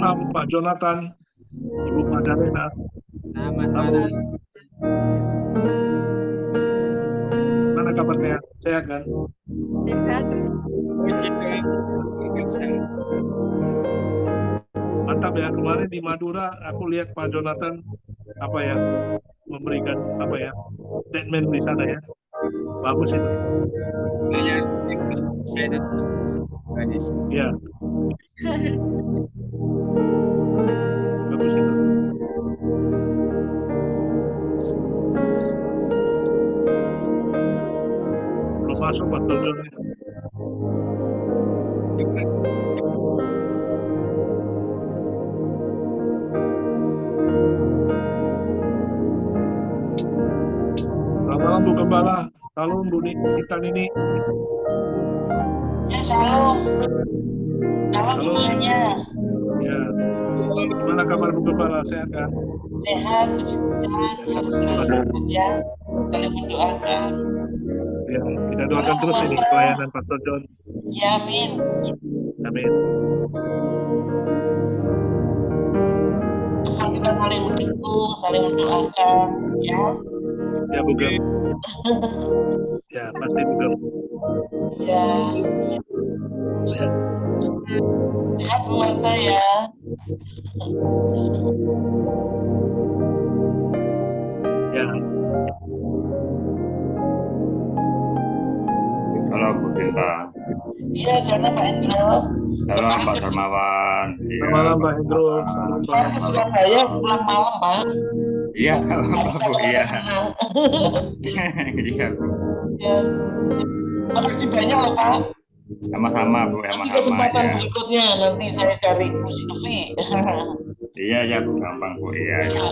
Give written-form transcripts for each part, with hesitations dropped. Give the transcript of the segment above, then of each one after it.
malam Pak Jonathan, Ibu Madalena. Selamat Halo, malam. mana kabarnya? Sehat kan? Sehat. Puji Tuhan. Mantap ya, kemarin di Madura aku lihat Pak Jonathan memberikan statement di sana ya. Bagus itu. Saya itu Iya. Bagus itu. Belum masuk Pak Tojon. Selamat malam Bu Gembala. Salam Bu Sintan ini. Ya, salam. Salam Halo. semuanya. Ya. Gimana kabar Bu Gembala? Sehat kan? Sehat, puji Tuhan. Harus selalu sehat ya. Saling mendoakan. Ya, kita doakan terus ini pelayanan Pastor John. Ya, amin. Amin. Asal kita saling mendukung, saling mendoakan, ya. Ya Bu Gem. Ya, pasti Bu Gem. Ya. Ya. Sehat Bu Marta ya. Ya. Halo Bu Sinta. Iya, sana Pak Hendro. Halo Pak Darmawan. Selamat malam Pak Hendro. Salam Kemarin ke Surabaya pulang malam Pak. Iya, Bu. Iya. Iya Bu. Ya. Makasih banyak loh Pak. Sama-sama Bu, Nanti sama-sama kesempatan ya. berikutnya nanti saya cari Bu Silvi. Iya ya Bu, gampang Bu. Iya. Ya.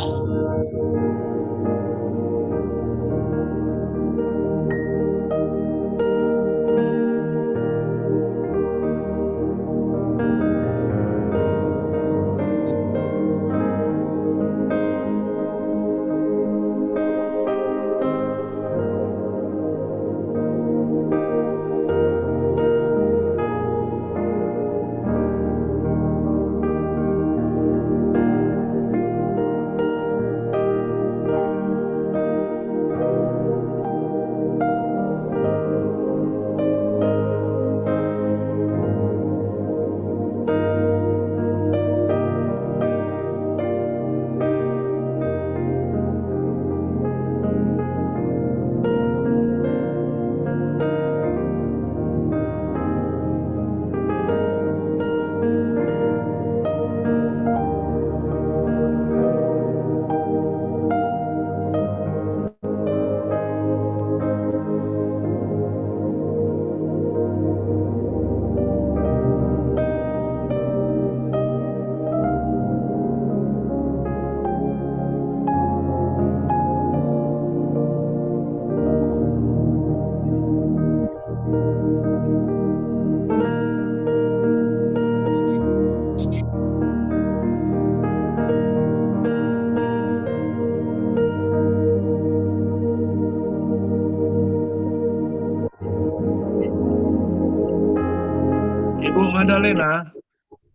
Ibu Madalena,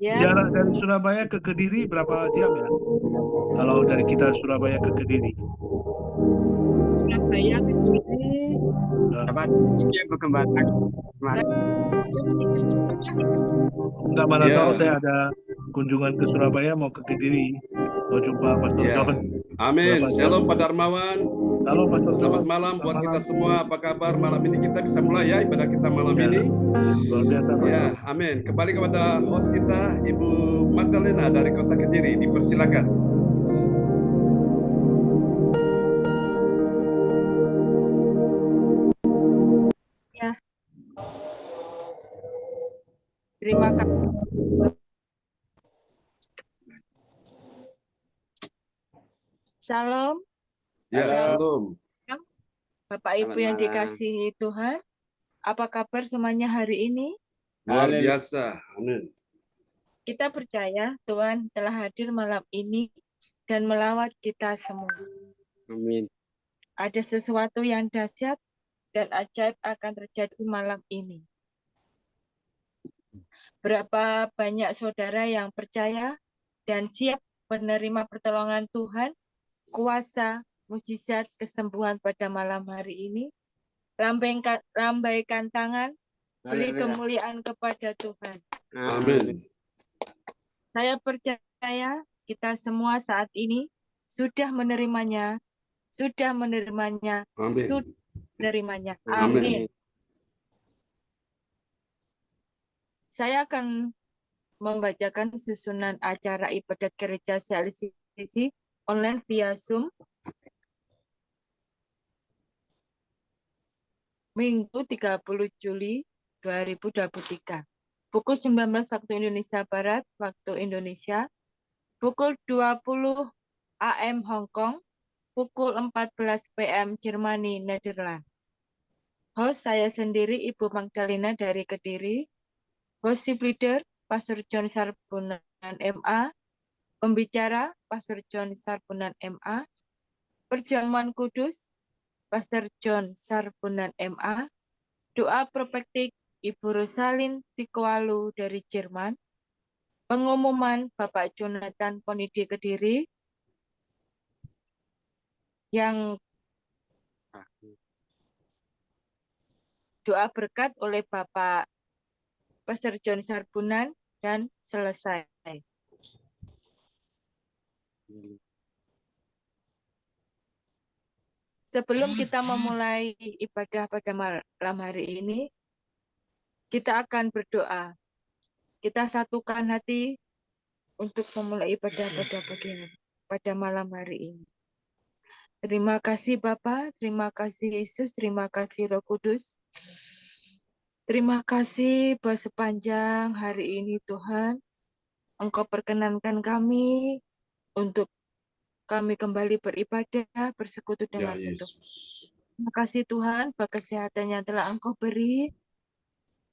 Ya. jarak dari Surabaya ke Kediri berapa jam ya? Kalau dari kita Surabaya ke Kediri. Surabaya ke Kediri. Dapat yang berkembang. Enggak, mana Ya. tahu saya ada kunjungan ke Surabaya mau ke Kediri. Mau jumpa Pastor Ya. John. Amin. Berapa jam? Shalom Pak Darmawan. Salam Pastor John. Selamat malam buat kita semua. Apa kabar malam ini? Kita bisa mulai ya ibadah kita malam Ya. ini. Luar biasa Pak. Ya, amin. Kembali kepada host kita Ibu Magdalena dari Kota Kediri. Dipersilakan. Ya. Terima kasih. Salam. Ya, shalom. Bapak Ibu yang dikasihi Tuhan. Apa kabar semuanya hari ini? Luar biasa. Amin. Kita percaya Tuhan telah hadir malam ini dan melawat kita semua. Amin. Ada sesuatu yang dahsyat dan ajaib akan terjadi malam ini. Berapa banyak saudara yang percaya dan siap menerima pertolongan Tuhan, kuasa, mujizat, kesembuhan pada malam hari ini. Lambaikan tangan, beri Haleluya. kemuliaan kepada Tuhan. Amin. Saya percaya kita semua saat ini sudah menerimanya, sudah menerimanya, Amin. sudah menerimanya. Amin. Amin. Saya akan membacakan susunan acara ibadat gereja CLCC online via Zoom Minggu 30 Juli 2023. Pukul 19 waktu Indonesia Barat, waktu Indonesia, pukul 20 AM Hong Kong, pukul 14 PM Jermani, Nederland. Host saya sendiri, Ibu Magdalena dari Kediri. Host Chief Leader, Pastor John Sarbunan MA. Pembicara, Pastor John Sarbunan MA. Perjamuan Kudus, Pastor John Sarbunan MA. Doa prophetik, Ibu Rosalin Tikowalu dari Jerman. Pengumuman Bapak Jonathan Ponidi Kediri. Yang doa berkat oleh Bapak Pastor John Sarbunan dan selesai. Sebelum kita memulai ibadah pada malam hari ini, kita akan berdoa. Kita satukan hati untuk memulai ibadah pada malam hari ini. Terima kasih Bapa, terima kasih Yesus, terima kasih Roh Kudus. Terima kasih bahwa sepanjang hari ini Tuhan, Engkau perkenankan kami untuk kami kembali beribadah, bersekutu Ya dengan Engkau. Yesus. Terima kasih Tuhan, bahwa kesehatan yang telah Engkau beri.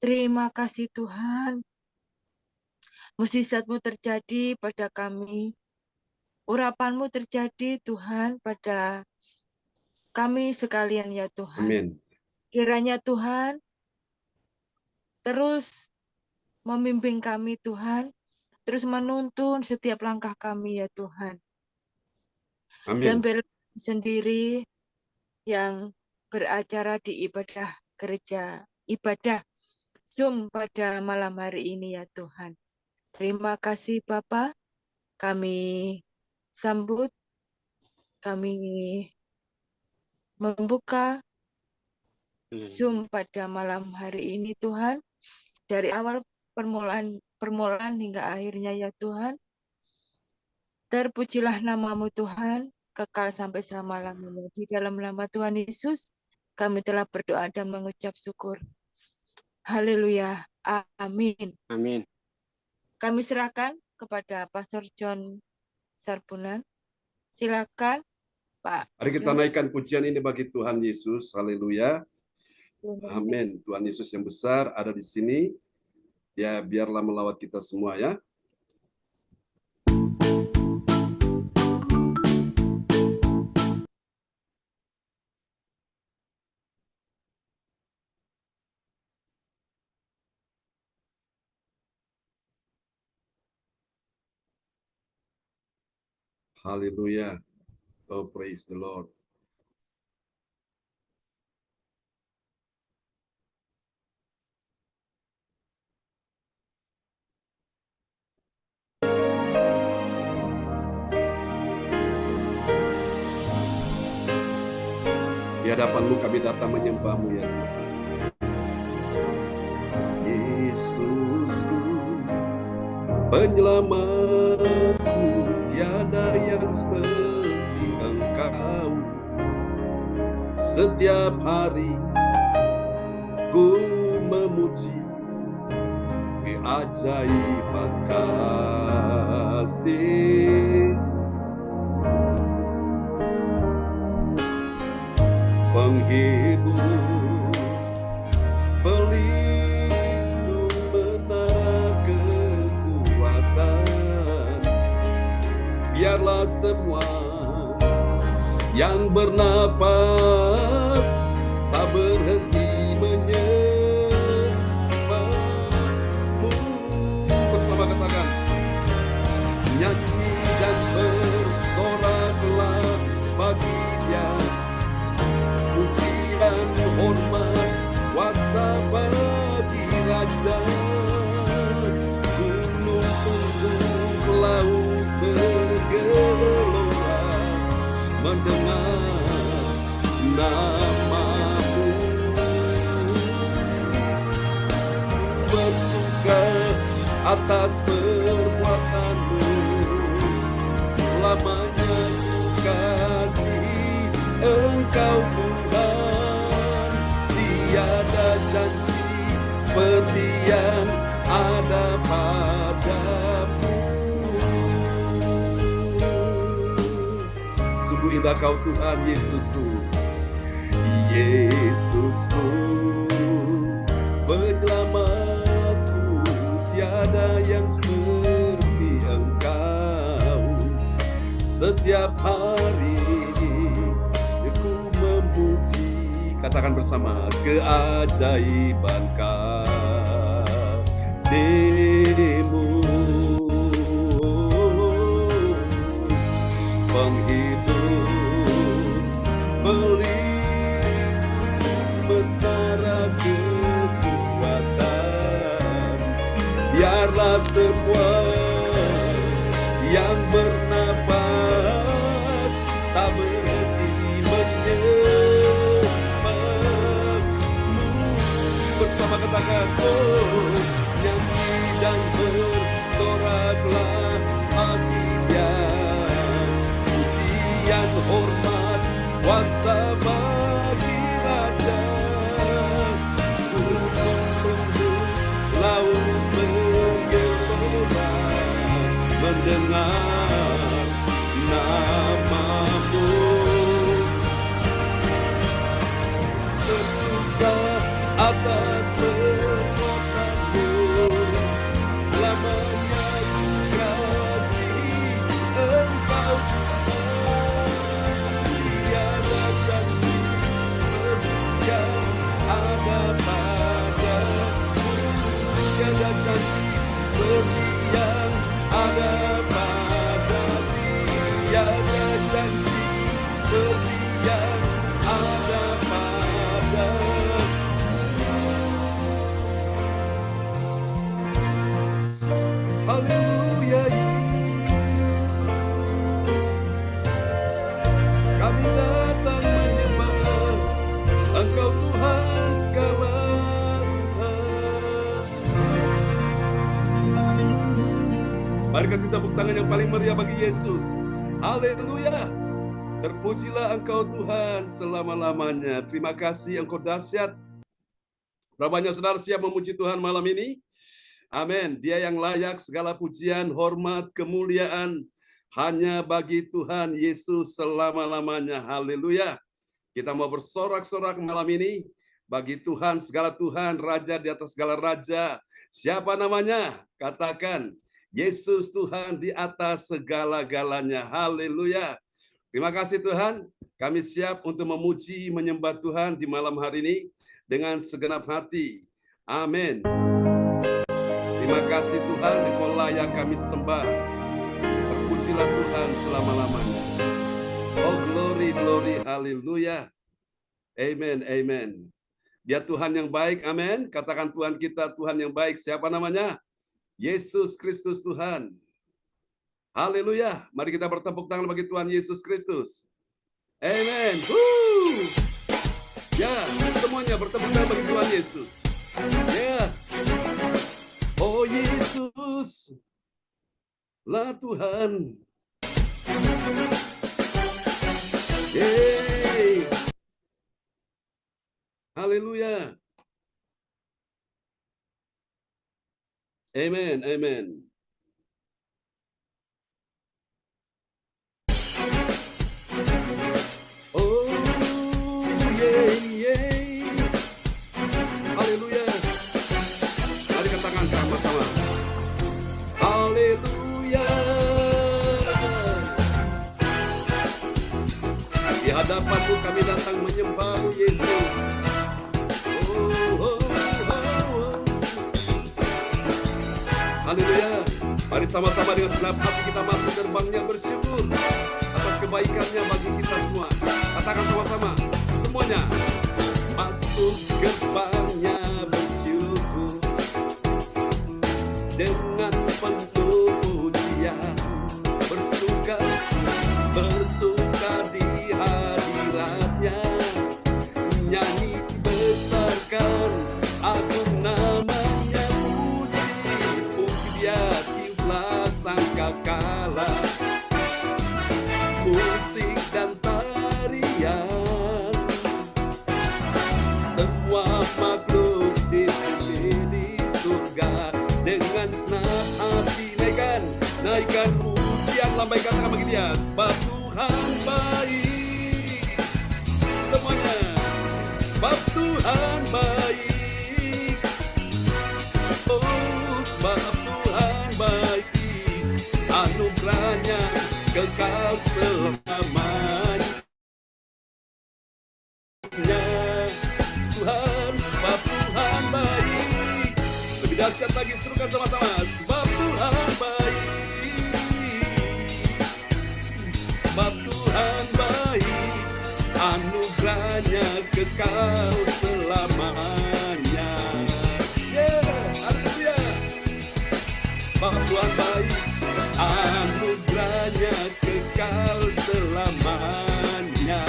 Terima kasih Tuhan, mujizat-Mu terjadi pada kami. Urapan-Mu terjadi Tuhan pada kami sekalian ya Tuhan. Amin. Kiranya Tuhan terus membimbing kami Tuhan, terus menuntun setiap langkah kami ya Tuhan. Dan Amin. biar sendiri yang beracara di ibadah gereja, ibadah Zoom pada malam hari ini ya Tuhan. Terima kasih Bapa, kami sambut, kami membuka Zoom pada malam hari ini Tuhan. Dari awal permulaan hingga akhirnya ya Tuhan. Terpujilah nama-Mu Tuhan, kekal sampai selama-lamanya. Di dalam nama Tuhan Yesus, kami telah berdoa dan mengucap syukur. Haleluya. Amin. Amin. Kami serahkan kepada Pastor John Sarbunan. Silakan, Pak. Mari kita John. naikkan pujian ini bagi Tuhan Yesus. Haleluya. Amin. Tuhan Yesus yang besar ada di sini. Ya, biarlah melawat kita semua ya. Haleluya. Oh, praise the Lord. Di hadapan-Mu kami datang menyembah-Mu ya Tuhan. Yesusku, penyelamatku, tiada yang seperti Engkau. Setiap hari ku memuji keajaiban kasih. Penghibur, pelindung, menara kekuatan. Biarlah semua yang bernafas tak berhenti menyembah-Mu. Bersama katakan, nyanyi dan bersoraklah bagi Dia, pujian hormat kuasa bagi Raja. Gunung tunduk, laut bergelora mendengar nama-Mu. Bersuka atas perbuatan-Mu, selamanya ku kasihi Engkau Tuhan. Tiada janji seperti yang ada padamu. Sungguh indah Kau Tuhan Yesusku, Yesusku penyelamatku. Tiada yang seperti Engkau. Setiap hari ku memuji, katakan bersama, keajaiban kasih-Mu. Penghidup, pelindung, menara kekuatan. Biarlah semua yang bernafas tak berhenti menyembah-Mu. Bersama katakan, oh, nyanyi dan bersoraklah bagi Dia, pujian hormat kuasa bagi Raja. Gunung tunduk, laut bergelora mendengar nama-Mu. Bersuka atas perbuatan-Mu, selamanya ku kasihi Engkau Tuhan. Tiada janji seperti yang ada padamu. Tiada janji seperti yang ada padamu. Tiada janji seperti yang ada padamu. Haleluya Yesus, kami datang menyembah Engkau Tuhan segala Tuhan. Mari kasih tepuk tangan yang paling meriah bagi Yesus. Haleluya. Terpujilah Engkau Tuhan selama-lamanya. Terima kasih Engkau dahsyat. Berapa banyak saudara siap memuji Tuhan malam ini? Amin. Dia yang layak segala pujian, hormat, kemuliaan hanya bagi Tuhan Yesus selama-lamanya. Haleluya. Kita mau bersorak-sorak malam ini bagi Tuhan segala Tuhan, Raja di atas segala raja. Siapa namanya? Katakan, Yesus Tuhan di atas segala-galanya. Haleluya. Terima kasih Tuhan. Kami siap untuk memuji, menyembah Tuhan di malam hari ini dengan segenap hati. Amin. Terima kasih Tuhan, Engkau layak kami sembah. Terpujilah Tuhan selama-lamanya. Oh glory, glory, haleluya. Amen, amen. Dia Tuhan yang baik, amin. Katakan Tuhan kita, Tuhan yang baik. Siapa namanya? Yesus Kristus Tuhan. Haleluya. Mari kita bertepuk tangan bagi Tuhan Yesus Kristus. Amen. Ya, semuanya bertepuk tangan bagi Tuhan Yesus. Ya. Oh Yesus, lah Tuhan. Yeay. Haleluya. Amen, amen. Oh, yeay. Haleluya. Mari katakan sama-sama. Haleluya. Di hadapan-Mu kami datang menyembah-Mu Yesus. Oh, oh, oh, oh. Haleluya. Mari sama-sama dengan senang hati kita masuk gerbangnya bersyukur atas kebaikannya bagi kita semua. Katakan sama-sama semuanya. Masuk gerbangnya bersyukur dengan penuh pujian, bersuka di hadiratnya, nyanyi besarkan agung namanya, puji dia tiuplah sangkakala, musik dan tarian, semua makhluk di surga dengan senang hati naikkan pujian, lambaikan tangan bagi dia, sebab Tuhan baik. Semuanya, sebab Tuhan baik. Oh, sebab Tuhan baik, anugerahnya kekal selamanya. Tuhan, sebab Tuhan baik. Lebih dahsyat lagi, serukan sama-sama, sebab Tuhan baik. Sebab Tuhan baik, anugerahnya kekal selamanya. Haleluya. Sebab Tuhan baik, anugerahnya kekal selamanya.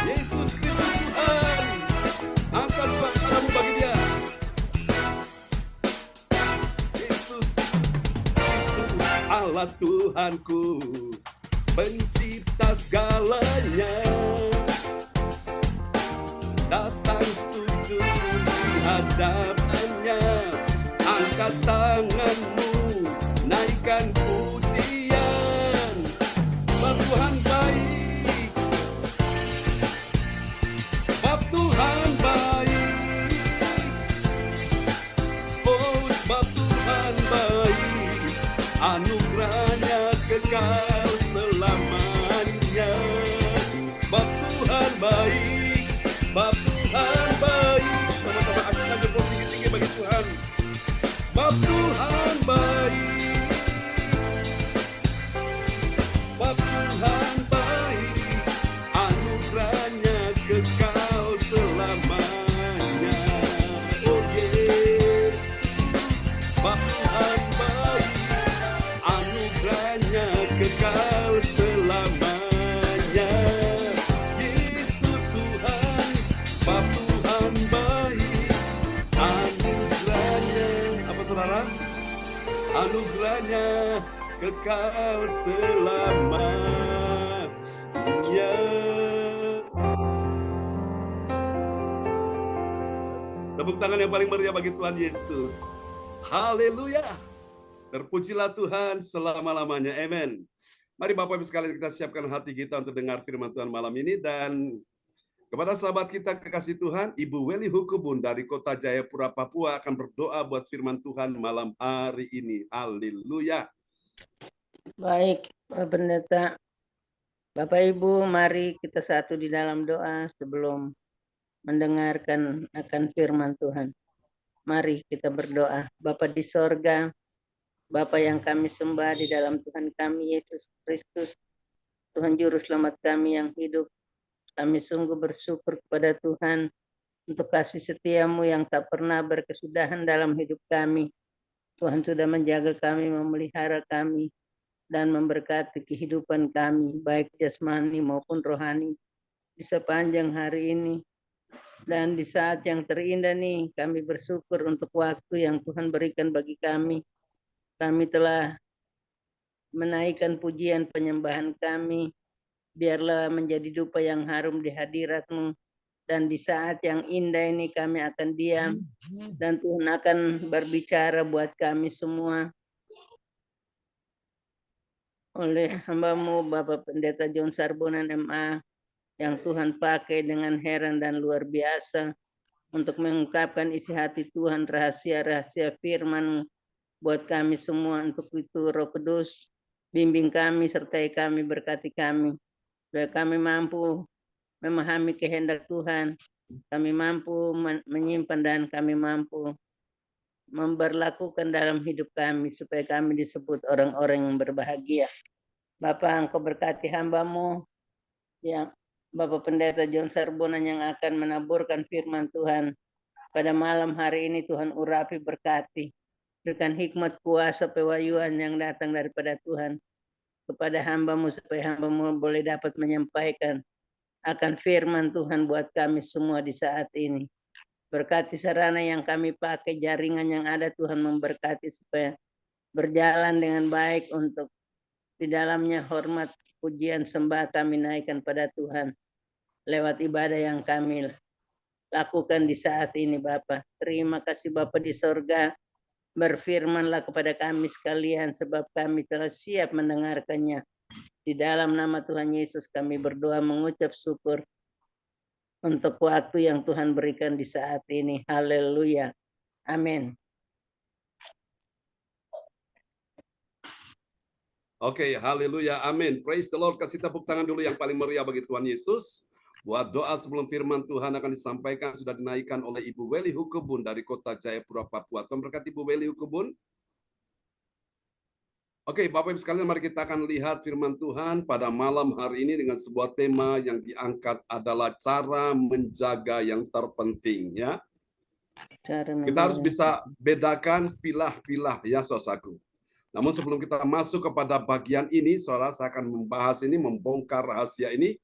Yesus Kristus Tuhan, angkat suara tanganmu bagi dia. Yesus Kristus Allah Tuhanku, pencipta segalanya, datang sujud di hadapannya, angkat tanganmu, naikkan pujian, sebab Tuhan baik, sebab Tuhan baik, oh sebab Tuhan baik, anugerahnya kekal selamanya, sebab Tuhan baik, sebab Tuhan baik, sama-sama acungkan jempol tinggi-tinggi bagi Tuhan, sebab Tuhan baik, sebab Tuhan baik, anugerahnya kekal selamanya. Oh Yesus, sebab Tuhan baik, anugerahnya kekal selamanya. Yesus Tuhan, sebab Tuhan baik, anugerahnya, apa saudara? Anugerahnya kekal selamanya. Tepuk tangan yang paling meriah bagi Tuhan Yesus. Haleluya. Terpujilah Tuhan selama-lamanya. Amin. Mari Bapak Ibu sekalian kita siapkan hati kita untuk dengar firman Tuhan malam ini. Dan kepada sahabat kita kekasih Tuhan, Ibu Weli Hukubun dari Kota Jayapura, Papua akan berdoa buat firman Tuhan malam hari ini. Haleluya. Baik, Pak Pendeta. Bapak Ibu, mari kita satu di dalam doa sebelum mendengarkan akan firman Tuhan. Mari kita berdoa. Bapa di sorga, Bapa yang kami sembah di dalam Tuhan kami Yesus Kristus, Tuhan Juru Selamat kami yang hidup. Kami sungguh bersyukur kepada Tuhan untuk kasih setia-Mu yang tak pernah berkesudahan dalam hidup kami. Tuhan sudah menjaga kami, memelihara kami, dan memberkati kehidupan kami, baik jasmani maupun rohani, di sepanjang hari ini. Dan di saat yang terindah nih, kami bersyukur untuk waktu yang Tuhan berikan bagi kami. Kami telah menaikkan pujian penyembahan kami, biarlah menjadi dupa yang harum di hadirat-Mu. Dan di saat yang indah ini kami akan diam, dan Tuhan akan berbicara buat kami semua. Oleh hamba-Mu Bapak Pendeta John Sarbonan MA, yang Tuhan pakai dengan heran dan luar biasa untuk mengungkapkan isi hati Tuhan, rahasia-rahasia firman buat kami semua. Untuk itu Roh Kudus, bimbing kami, sertai kami, berkati kami, supaya kami mampu memahami kehendak Tuhan, kami mampu menyimpan, dan kami mampu memberlakukan dalam hidup kami supaya kami disebut orang-orang yang berbahagia. Bapa, Engkau berkati hamba-Mu yang Bapak Pendeta John Sarbonan yang akan menaburkan firman Tuhan pada malam hari ini. Tuhan urapi, berkati, berikan hikmat, kuasa, pewahyuan yang datang daripada Tuhan kepada hamba-Mu supaya hamba-Mu boleh dapat menyampaikan akan firman Tuhan buat kami semua di saat ini. Berkati sarana yang kami pakai, jaringan yang ada, Tuhan memberkati supaya berjalan dengan baik untuk di dalamnya hormat, pujian, sembah kami naikkan pada Tuhan lewat ibadah yang kami lakukan di saat ini, Bapa. Terima kasih Bapa di sorga. Berfirmanlah kepada kami sekalian sebab kami telah siap mendengarkannya. Di dalam nama Tuhan Yesus kami berdoa mengucap syukur untuk waktu yang Tuhan berikan di saat ini. Haleluya. Amin. Oke, haleluya, amin. Praise the Lord. Kasih tepuk tangan dulu yang paling meriah bagi Tuhan Yesus. Buat doa sebelum firman Tuhan akan disampaikan sudah dinaikkan oleh Ibu Weli Hukubun dari Kota Jayapura, Papua. Tuhan berkati Ibu Weli Hukubun. Oke, Bapak Ibu sekalian, mari kita akan lihat firman Tuhan pada malam hari ini dengan sebuah tema yang diangkat adalah cara menjaga yang terpenting, ya. Kita harus bisa bedakan pilah-pilah, ya, saudaraku. Namun sebelum kita masuk kepada bagian ini, saudara, saya akan membahas ini, membongkar rahasia ini,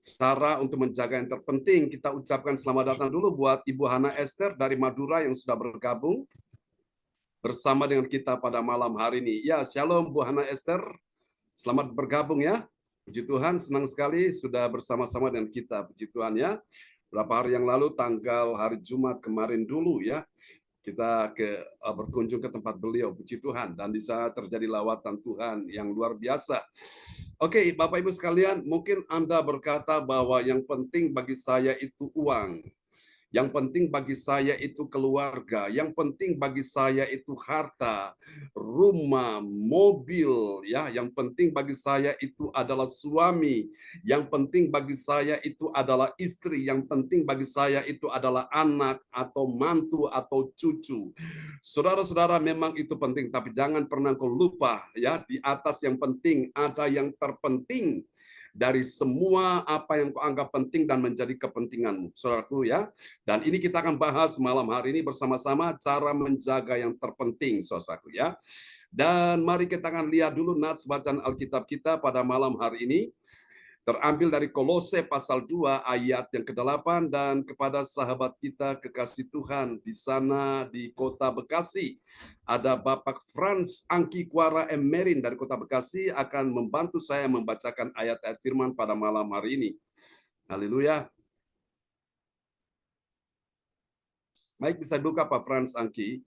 cara untuk menjaga yang terpenting. Kita ucapkan selamat datang dulu buat Ibu Hana Esther dari Madura yang sudah bergabung bersama dengan kita pada malam hari ini. Ya, shalom Bu Hana Esther, selamat bergabung ya. Puji Tuhan, senang sekali sudah bersama-sama dengan kita. Puji Tuhan ya. Berapa hari yang lalu, tanggal hari Jumat kemarin dulu ya, kita berkunjung ke tempat beliau, puji Tuhan, dan di sana terjadi lawatan Tuhan yang luar biasa. Oke, Bapak Ibu sekalian, mungkin Anda berkata bahwa yang penting bagi saya itu uang. Yang penting bagi saya itu keluarga, yang penting bagi saya itu harta, rumah, mobil, ya. Yang penting bagi saya itu adalah suami, yang penting bagi saya itu adalah istri, yang penting bagi saya itu adalah anak atau mantu atau cucu. Saudara-saudara, memang itu penting, tapi jangan pernah kau lupa, ya, di atas yang penting ada yang terpenting dari semua apa yang kau anggap penting dan menjadi kepentinganmu, saudaraku ya. Dan ini kita akan bahas malam hari ini bersama-sama cara menjaga yang terpenting, saudaraku ya. Dan mari kita akan lihat dulu nats bacaan Alkitab kita pada malam hari ini. Terambil dari Kolose pasal 2 ayat yang ke-8, dan kepada sahabat kita kekasih Tuhan di sana di Kota Bekasi. Ada Bapak Frans Angki Kuara Emerin dari Kota Bekasi akan membantu saya membacakan ayat-ayat firman pada malam hari ini. Haleluya. Baik, bisa buka Pak Frans Angki.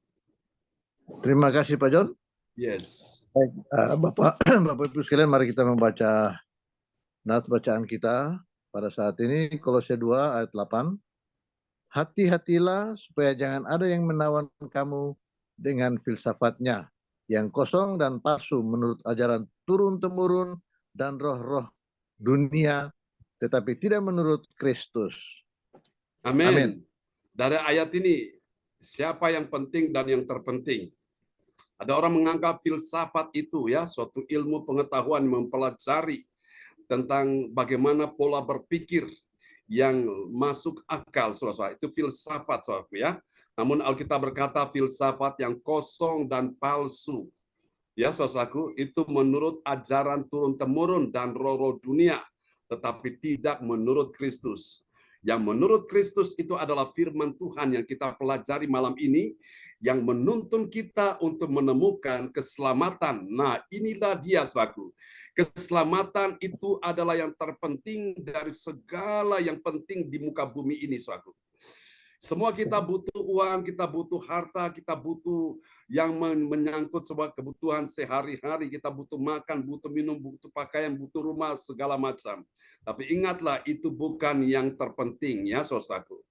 Terima kasih Pak John. Yes. Baik, Bapak Ibu sekalian, mari kita membaca nats bacaan kita pada saat ini, Kolose 2 ayat 8. Hati-hatilah supaya jangan ada yang menawan kamu dengan filsafatnya yang kosong dan palsu menurut ajaran turun-temurun dan roh-roh dunia, tetapi tidak menurut Kristus. Amin. Amin. Dari ayat ini, siapa yang penting dan yang terpenting? Ada orang menganggap filsafat itu ya suatu ilmu pengetahuan mempelajari tentang bagaimana pola berpikir yang masuk akal, saudara. Itu filsafat, saudara ya. Namun Alkitab berkata filsafat yang kosong dan palsu. Ya, saudaraku, itu menurut ajaran turun-temurun dan roh-roh dunia, tetapi tidak menurut Kristus. Yang menurut Kristus itu adalah firman Tuhan yang kita pelajari malam ini, yang menuntun kita untuk menemukan keselamatan. Nah, inilah dia, saudaraku. Keselamatan itu adalah yang terpenting dari segala yang penting di muka bumi ini, saudaraku. Semua kita butuh uang, kita butuh harta, kita butuh yang menyangkut sebuah kebutuhan sehari-hari. Kita butuh makan, butuh minum, butuh pakaian, butuh rumah, segala macam. Tapi ingatlah, itu bukan yang terpenting, ya, saudaraku.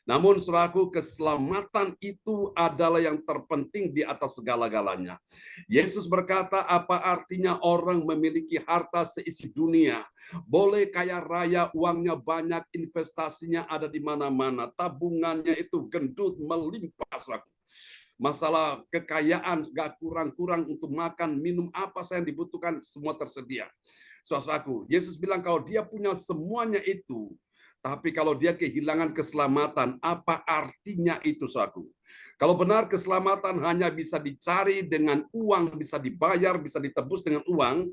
Namun, saudaraku, keselamatan itu adalah yang terpenting di atas segala-galanya. Yesus berkata, apa artinya orang memiliki harta seisi dunia? Boleh kaya raya, uangnya banyak, investasinya ada di mana-mana, tabungannya itu gendut, melimpah, saudaraku. masalah kekayaan, gak kurang-kurang untuk makan, minum, apa saja yang dibutuhkan, semua tersedia. Saudaraku, Yesus bilang kalau dia punya semuanya itu, tapi kalau dia kehilangan keselamatan, apa artinya itu, saudaraku? Kalau benar keselamatan hanya bisa dicari dengan uang, bisa dibayar, bisa ditebus dengan uang,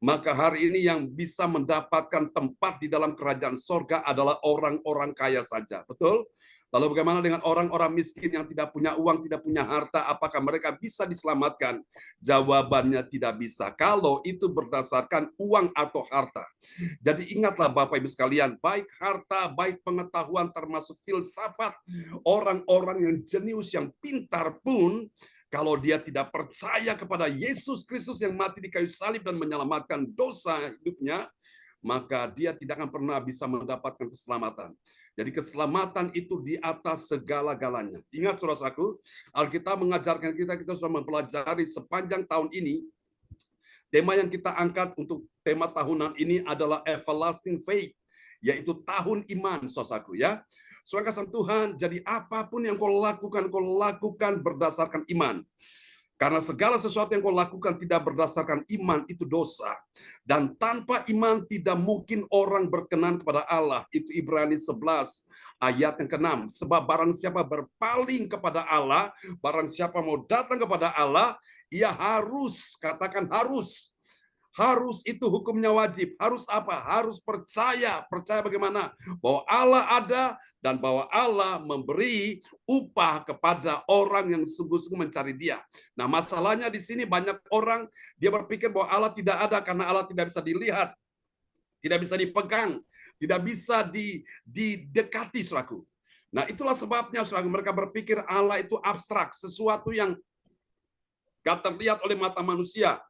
maka hari ini yang bisa mendapatkan tempat di dalam kerajaan sorga adalah orang-orang kaya saja. Betul? Lalu bagaimana dengan orang-orang miskin yang tidak punya uang, tidak punya harta, apakah mereka bisa diselamatkan? Jawabannya tidak bisa. Kalau itu berdasarkan uang atau harta. Jadi ingatlah Bapak Ibu sekalian, baik harta, baik pengetahuan termasuk filsafat, orang-orang yang jenius, yang pintar pun, kalau dia tidak percaya kepada Yesus Kristus yang mati di kayu salib dan menyelamatkan dosa hidupnya, maka dia tidak akan pernah bisa mendapatkan keselamatan. Jadi keselamatan itu di atas segala-galanya. Ingat saudaraku, Alkitab mengajarkan kita sudah mempelajari sepanjang tahun ini. Tema yang kita angkat untuk tema tahunan ini adalah everlasting faith, yaitu tahun iman, saudaraku ya. Saudara kasih Tuhan, jadi apapun yang kau lakukan berdasarkan iman. Karena segala sesuatu yang kau lakukan tidak berdasarkan iman itu dosa. Dan tanpa iman tidak mungkin orang berkenan kepada Allah. Itu Ibrani 11 ayat yang ke-6. Sebab barang siapa berpaling kepada Allah, barang siapa mau datang kepada Allah, ia harus, katakan harus. Harus itu hukumnya wajib. Harus apa? Harus percaya. Percaya bagaimana? Bahwa Allah ada dan bahwa Allah memberi upah kepada orang yang sungguh-sungguh mencari Dia. Nah, masalahnya di sini banyak orang dia berpikir bahwa Allah tidak ada karena Allah tidak bisa dilihat, tidak bisa dipegang, tidak bisa didekati, saudaraku. Nah, itulah sebabnya saudara, mereka berpikir Allah itu abstrak, sesuatu yang gak terlihat oleh mata manusia.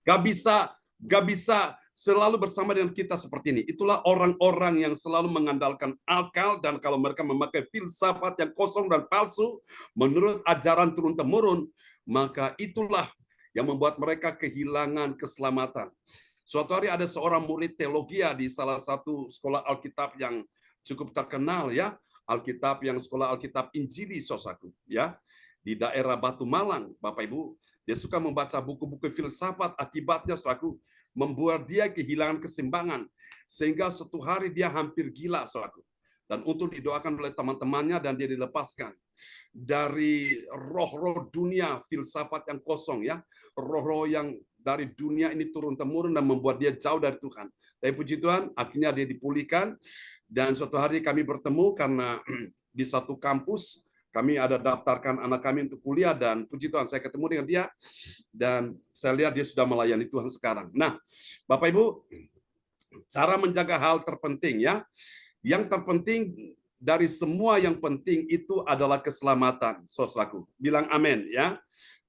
Gak bisa selalu bersama dengan kita seperti ini. Itulah orang-orang yang selalu mengandalkan akal, dan kalau mereka memakai filsafat yang kosong dan palsu menurut ajaran turun-temurun, maka itulah yang membuat mereka kehilangan keselamatan. Suatu hari ada seorang murid teologi di salah satu sekolah Alkitab yang cukup terkenal ya, sekolah Alkitab Injili, saudaraku ya, di daerah Batu Malang, Bapak Ibu. Dia suka membaca buku-buku filsafat, akibatnya saudaraku membuat dia kehilangan keseimbangan, sehingga suatu hari dia hampir gila, saudaraku. Dan untuk didoakan oleh teman-temannya dan dia dilepaskan dari roh-roh dunia filsafat yang kosong ya, roh-roh yang dari dunia ini turun-temurun dan membuat dia jauh dari Tuhan. Tapi puji Tuhan, akhirnya dia dipulihkan, dan suatu hari kami bertemu karena di satu kampus kami ada daftarkan anak kami untuk kuliah, dan puji Tuhan saya ketemu dengan dia dan saya lihat dia sudah melayani Tuhan sekarang. Nah, Bapak Ibu, cara menjaga hal terpenting ya. Yang terpenting dari semua yang penting itu adalah keselamatan, saudaraku. Bilang amin ya.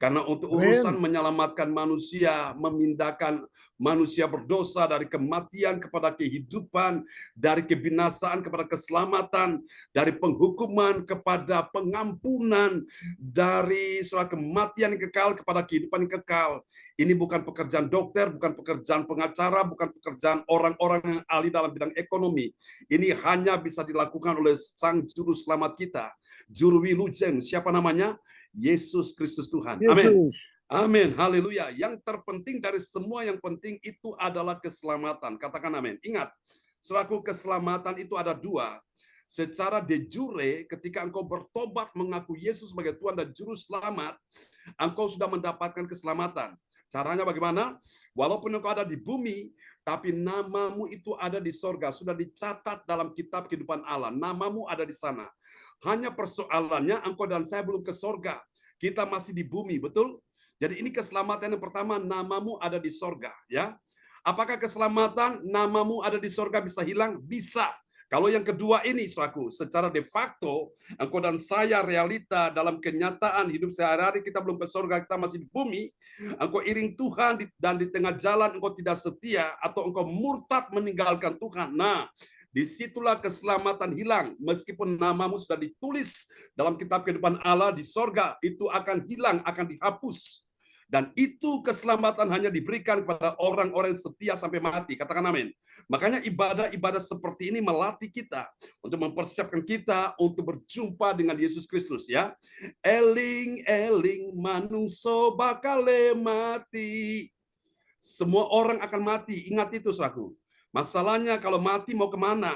Karena untuk urusan menyelamatkan manusia, memindahkan manusia berdosa dari kematian kepada kehidupan, dari kebinasaan kepada keselamatan, dari penghukuman kepada pengampunan, dari kematian yang kekal kepada kehidupan yang kekal. Ini bukan pekerjaan dokter, bukan pekerjaan pengacara, bukan pekerjaan orang-orang yang ahli dalam bidang ekonomi. Ini hanya bisa dilakukan oleh Sang Juru Selamat kita, Juru Wilujeng. Siapa namanya? Yesus Kristus Tuhan. Amin. Amin. Haleluya. Yang terpenting dari semua yang penting itu adalah keselamatan. Katakan amin. Ingat, selaku keselamatan itu ada dua. Secara de jure, ketika engkau bertobat mengaku Yesus sebagai Tuhan dan Juru Selamat, engkau sudah mendapatkan keselamatan. Caranya bagaimana? Walaupun engkau ada di bumi, tapi namamu itu ada di sorga. Sudah dicatat dalam kitab kehidupan Allah. Namamu ada di sana. Hanya persoalannya engkau dan saya belum ke sorga. Kita masih di bumi, betul? Jadi ini keselamatan yang pertama, namamu ada di sorga. Ya. Apakah keselamatan namamu ada di sorga bisa hilang? Bisa. Kalau yang kedua ini, saudaraku, secara de facto, engkau dan saya realita dalam kenyataan hidup sehari-hari, kita belum ke sorga, kita masih di bumi. Engkau iring Tuhan dan di tengah jalan engkau tidak setia atau engkau murtad meninggalkan Tuhan. Nah, disitulah keselamatan hilang. Meskipun namamu sudah ditulis dalam kitab kehidupan Allah di sorga, itu akan hilang, akan dihapus. Dan itu keselamatan hanya diberikan kepada orang-orang yang setia sampai mati. Katakan amin. Makanya ibadah-ibadah seperti ini melatih kita untuk mempersiapkan kita untuk berjumpa dengan Yesus Kristus, ya. Eling-eling manungso bakale mati. Semua orang akan mati. Ingat itu, saudaraku. Masalahnya kalau mati mau kemana?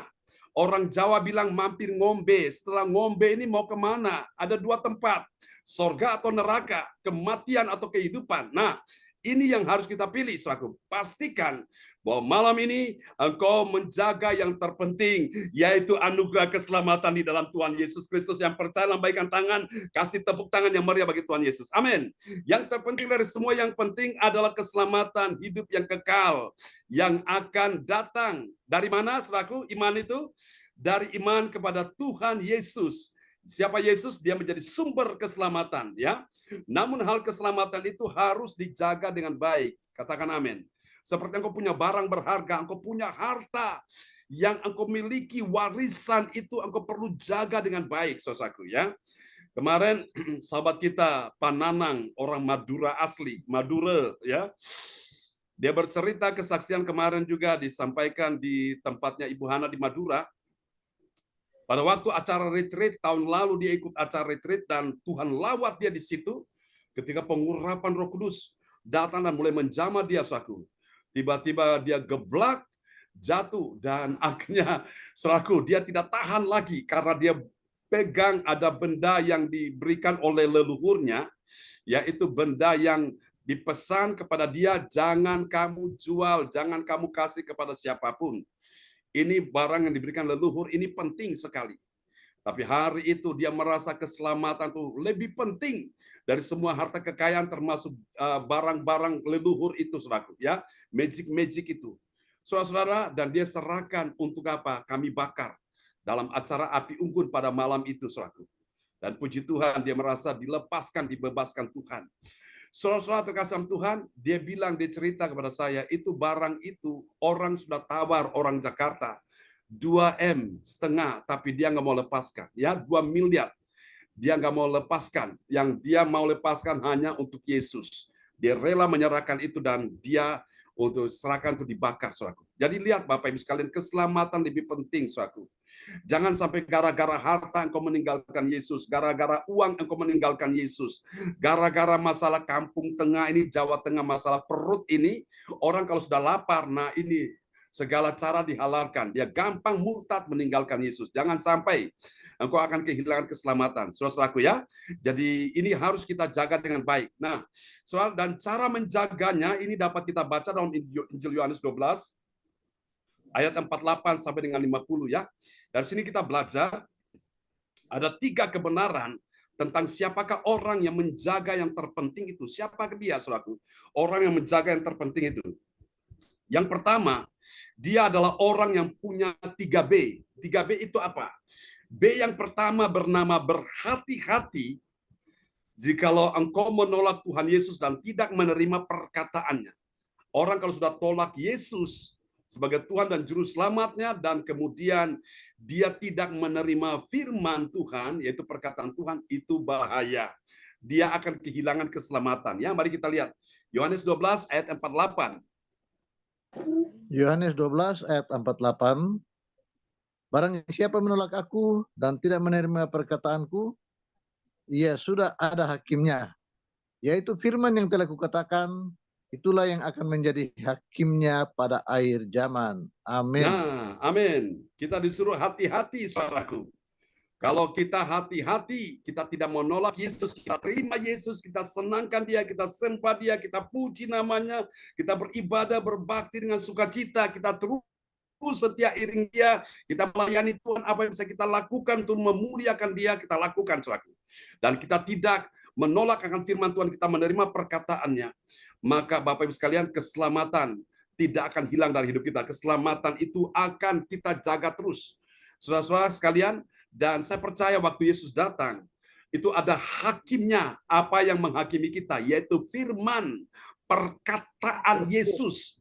Orang Jawa bilang mampir ngombe. Setelah ngombe ini mau kemana? Ada dua tempat. Sorga atau neraka. Kematian atau kehidupan. Nah, ini yang harus kita pilih, saudaraku. Pastikan bahwa malam ini engkau menjaga yang terpenting, yaitu anugerah keselamatan di dalam Tuhan Yesus Kristus. Yang percaya, lambaikan tangan, kasih tepuk tangan yang meriah bagi Tuhan Yesus. Amin. Yang terpenting dari semua yang penting adalah keselamatan hidup yang kekal, yang akan datang. Dari mana, saudaraku, iman itu? Dari iman kepada Tuhan Yesus. Siapa Yesus? Dia menjadi sumber keselamatan, ya. Namun hal keselamatan itu harus dijaga dengan baik. Katakan amin. Seperti engkau punya barang berharga, engkau punya harta yang engkau miliki, warisan itu engkau perlu jaga dengan baik, saudaraku, ya. Kemarin sahabat kita Pananang, orang Madura asli, Madura, ya. Dia bercerita kesaksian kemarin juga disampaikan di tempatnya Ibu Hana di Madura. Pada waktu acara retreat tahun lalu dia ikut acara retreat dan Tuhan lawat dia di situ ketika pengurapan Roh Kudus datang dan mulai menjamah dia, saudaraku. Tiba-tiba dia geblak, jatuh, dan akhirnya, saudaraku, dia tidak tahan lagi karena dia pegang ada benda yang diberikan oleh leluhurnya, yaitu benda yang dipesan kepada dia, jangan kamu jual, jangan kamu kasih kepada siapapun. Ini barang yang diberikan leluhur, ini penting sekali. Tapi hari itu dia merasa keselamatan itu lebih penting dari semua harta kekayaan, termasuk barang-barang leluhur itu, saudaraku, ya, magic itu, saudara-saudara, dan dia serahkan untuk apa? Kami bakar dalam acara api unggun pada malam itu, saudaraku. Dan puji Tuhan, dia merasa dilepaskan, dibebaskan Tuhan. Saudara-saudara terkasih Tuhan, dia bilang, dia cerita kepada saya, itu barang itu orang sudah tawar, orang Jakarta, 2,5 M, tapi dia nggak mau lepaskan, ya, 2 miliar. Dia nggak mau lepaskan. Yang dia mau lepaskan hanya untuk Yesus. Dia rela menyerahkan itu dan dia untuk serahkan itu dibakar, saudaraku. Jadi lihat Bapak Ibu sekalian, keselamatan lebih penting, saudaraku. Jangan sampai gara-gara harta engkau meninggalkan Yesus, gara-gara uang engkau meninggalkan Yesus, gara-gara masalah kampung tengah ini, Jawa Tengah, masalah perut ini, orang kalau sudah lapar, nah ini segala cara dihalalkan. Dia gampang murtad meninggalkan Yesus. Jangan sampai engkau akan kehilangan keselamatan. Saudara-saudaraku, ya. Jadi ini harus kita jaga dengan baik. Nah, soal dan cara menjaganya ini dapat kita baca dalam Injil Yohanes 12 ayat 48 sampai dengan 50, ya. Dari sini kita belajar ada 3 kebenaran tentang siapakah orang yang menjaga yang terpenting itu. Siapa dia, saudaraku? Orang yang menjaga yang terpenting itu. Yang pertama, dia adalah orang yang punya 3B. 3B itu apa? B yang pertama bernama berhati-hati jikalau engkau menolak Tuhan Yesus dan tidak menerima perkataannya. Orang kalau sudah tolak Yesus sebagai Tuhan dan Juru Selamatnya, dan kemudian dia tidak menerima firman Tuhan, yaitu perkataan Tuhan, itu bahaya. Dia akan kehilangan keselamatan. Ya, mari kita lihat. Yohanes 12 ayat 48. Yohanes 12 ayat 48. Barang siapa menolak aku dan tidak menerima perkataanku, ia sudah ada hakimnya, yaitu firman yang telah kukatakan, itulah yang akan menjadi hakimnya pada akhir zaman. Amin. Nah, amin. Kita disuruh hati-hati, saudaraku. Kalau kita hati-hati, kita tidak menolak Yesus, kita terima Yesus, kita senangkan dia, kita sembah dia, kita puji namanya, kita beribadah, berbakti dengan sukacita, kita terus setia iring dia, kita melayani Tuhan, apa yang bisa kita lakukan untuk memuliakan dia, kita lakukan, saudaraku. Dan kita tidak menolak akan firman Tuhan, kita menerima perkataannya, maka Bapak Ibu sekalian, keselamatan tidak akan hilang dari hidup kita. Keselamatan itu akan kita jaga terus. Saudara-saudara sekalian, dan saya percaya waktu Yesus datang, itu ada hakimnya, apa yang menghakimi kita, yaitu firman, perkataan Yesus.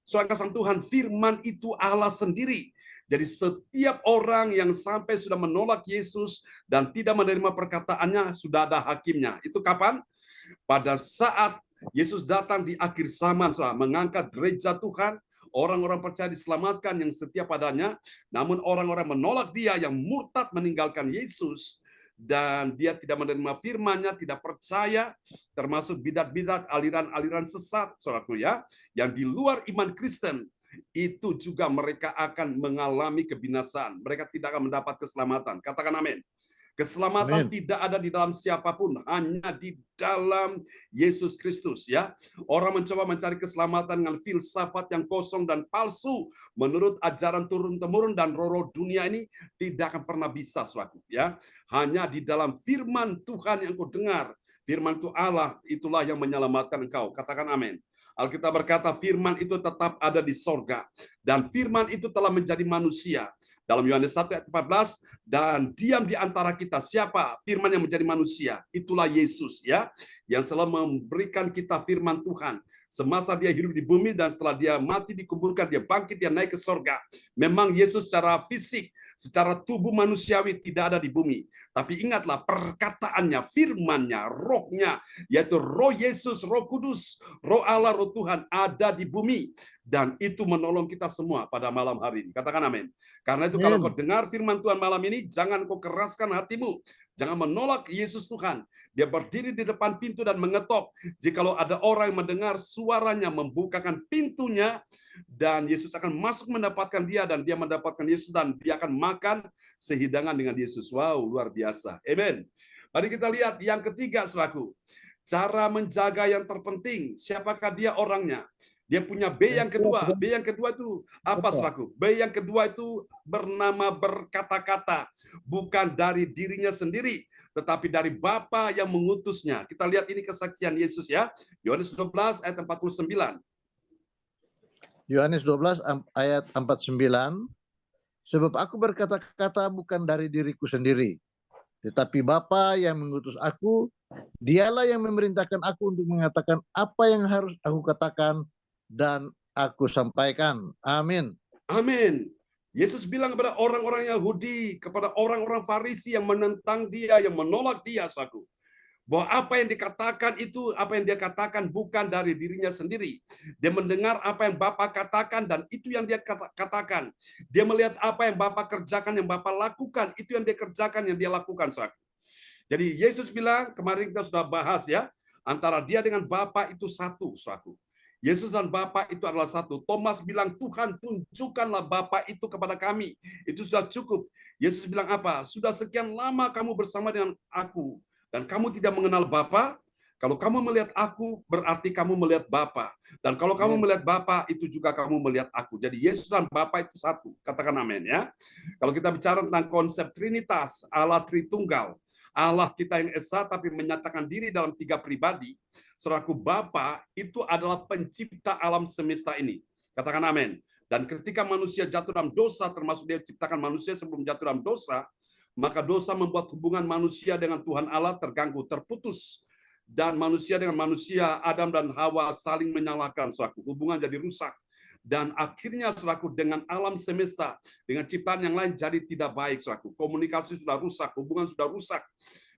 Soalnya kasih Tuhan, firman itu Allah sendiri. Jadi setiap orang yang sampai sudah menolak Yesus dan tidak menerima perkataannya, sudah ada hakimnya. Itu kapan? Pada saat Yesus datang di akhir zaman, saudara, mengangkat gereja Tuhan. Orang-orang percaya diselamatkan yang setia padanya. Namun orang-orang menolak dia yang murtad meninggalkan Yesus. Dan dia tidak menerima firman-Nya, tidak percaya, termasuk bidat-bidat, aliran-aliran sesat, saudaraku ya, yang di luar iman Kristen. Itu juga mereka akan mengalami kebinasaan. Mereka tidak akan mendapat keselamatan. Katakan amin. Keselamatan Amin. tidak ada di dalam siapapun, hanya di dalam Yesus Kristus ya. Orang mencoba mencari keselamatan dengan filsafat yang kosong dan palsu menurut ajaran turun-temurun dan roh-roh dunia ini tidak akan pernah bisa, saudaraku ya. Hanya di dalam firman Tuhan yang kau dengar, firman Tuhan Allah itulah yang menyelamatkan engkau. Katakan amin. Alkitab berkata firman itu tetap ada di sorga dan firman itu telah menjadi manusia. Dalam Yohanes 1 ayat 14, dan diam di antara kita. Siapa firman yang menjadi manusia? Itulah Yesus ya, yang selalu memberikan kita firman Tuhan. Semasa dia hidup di bumi dan setelah dia mati dikuburkan, dia bangkit, dia naik ke sorga. Memang Yesus secara fisik, secara tubuh manusiawi tidak ada di bumi. Tapi ingatlah perkataannya, firmannya, rohnya, yaitu roh Yesus, roh kudus, roh Allah, roh Tuhan ada di bumi. Dan itu menolong kita semua pada malam hari ini. Katakan amin. Karena itu kalau kau dengar firman Tuhan malam ini, jangan kau keraskan hatimu. Jangan menolak Yesus Tuhan. Dia berdiri di depan pintu dan mengetok. Jikalau ada orang yang mendengar suaranya, membukakan pintunya, dan Yesus akan masuk mendapatkan dia, dan dia mendapatkan Yesus, dan dia akan makan sehidangan dengan Yesus. Wow, luar biasa. Amen. Mari kita lihat yang ketiga, saudaraku. Cara menjaga yang terpenting. Siapakah dia orangnya? Dia punya B yang kedua. B yang kedua itu apa, saudaraku? B yang kedua itu bernama berkata-kata. Bukan dari dirinya sendiri, tetapi dari Bapa yang mengutusnya. Kita lihat ini kesaksian Yesus ya. Yohanes 12 ayat 49. Yohanes 12 ayat 49. Sebab aku berkata-kata bukan dari diriku sendiri, tetapi Bapa yang mengutus aku, dialah yang memerintahkan aku untuk mengatakan apa yang harus aku katakan dan aku sampaikan. Amin. Amin. Yesus bilang kepada orang-orang Yahudi, kepada orang-orang Farisi yang menentang dia, yang menolak dia, saudaraku, bahwa apa yang dikatakan itu, apa yang dia katakan bukan dari dirinya sendiri. Dia mendengar apa yang Bapa katakan dan itu yang dia katakan. Dia melihat apa yang Bapa kerjakan, yang Bapa lakukan, itu yang dia kerjakan, yang dia lakukan, saudaraku. Jadi Yesus bilang, kemarin kita sudah bahas ya, antara dia dengan Bapa itu satu, saudaraku. Yesus dan Bapa itu adalah satu. Thomas bilang, Tuhan tunjukkanlah Bapa itu kepada kami. Itu sudah cukup. Yesus bilang apa? Sudah sekian lama kamu bersama dengan aku, dan kamu tidak mengenal Bapa. Kalau kamu melihat aku, berarti kamu melihat Bapa. Dan kalau kamu melihat Bapa, itu juga kamu melihat aku. Jadi Yesus dan Bapa itu satu. Katakan amin ya. Kalau kita bicara tentang konsep Trinitas, Allah Tritunggal, Allah kita yang esa tapi menyatakan diri dalam tiga pribadi, saudaraku, Bapa itu adalah pencipta alam semesta ini. Katakan amin. Dan ketika manusia jatuh dalam dosa, termasuk dia ciptakan manusia sebelum jatuh dalam dosa, maka dosa membuat hubungan manusia dengan Tuhan Allah terganggu, terputus. Dan manusia dengan manusia, Adam dan Hawa saling menyalahkan, saudaraku. Hubungan jadi rusak. Dan akhirnya, saudaraku, dengan alam semesta, dengan ciptaan yang lain jadi tidak baik, saudaraku. Komunikasi sudah rusak, hubungan sudah rusak.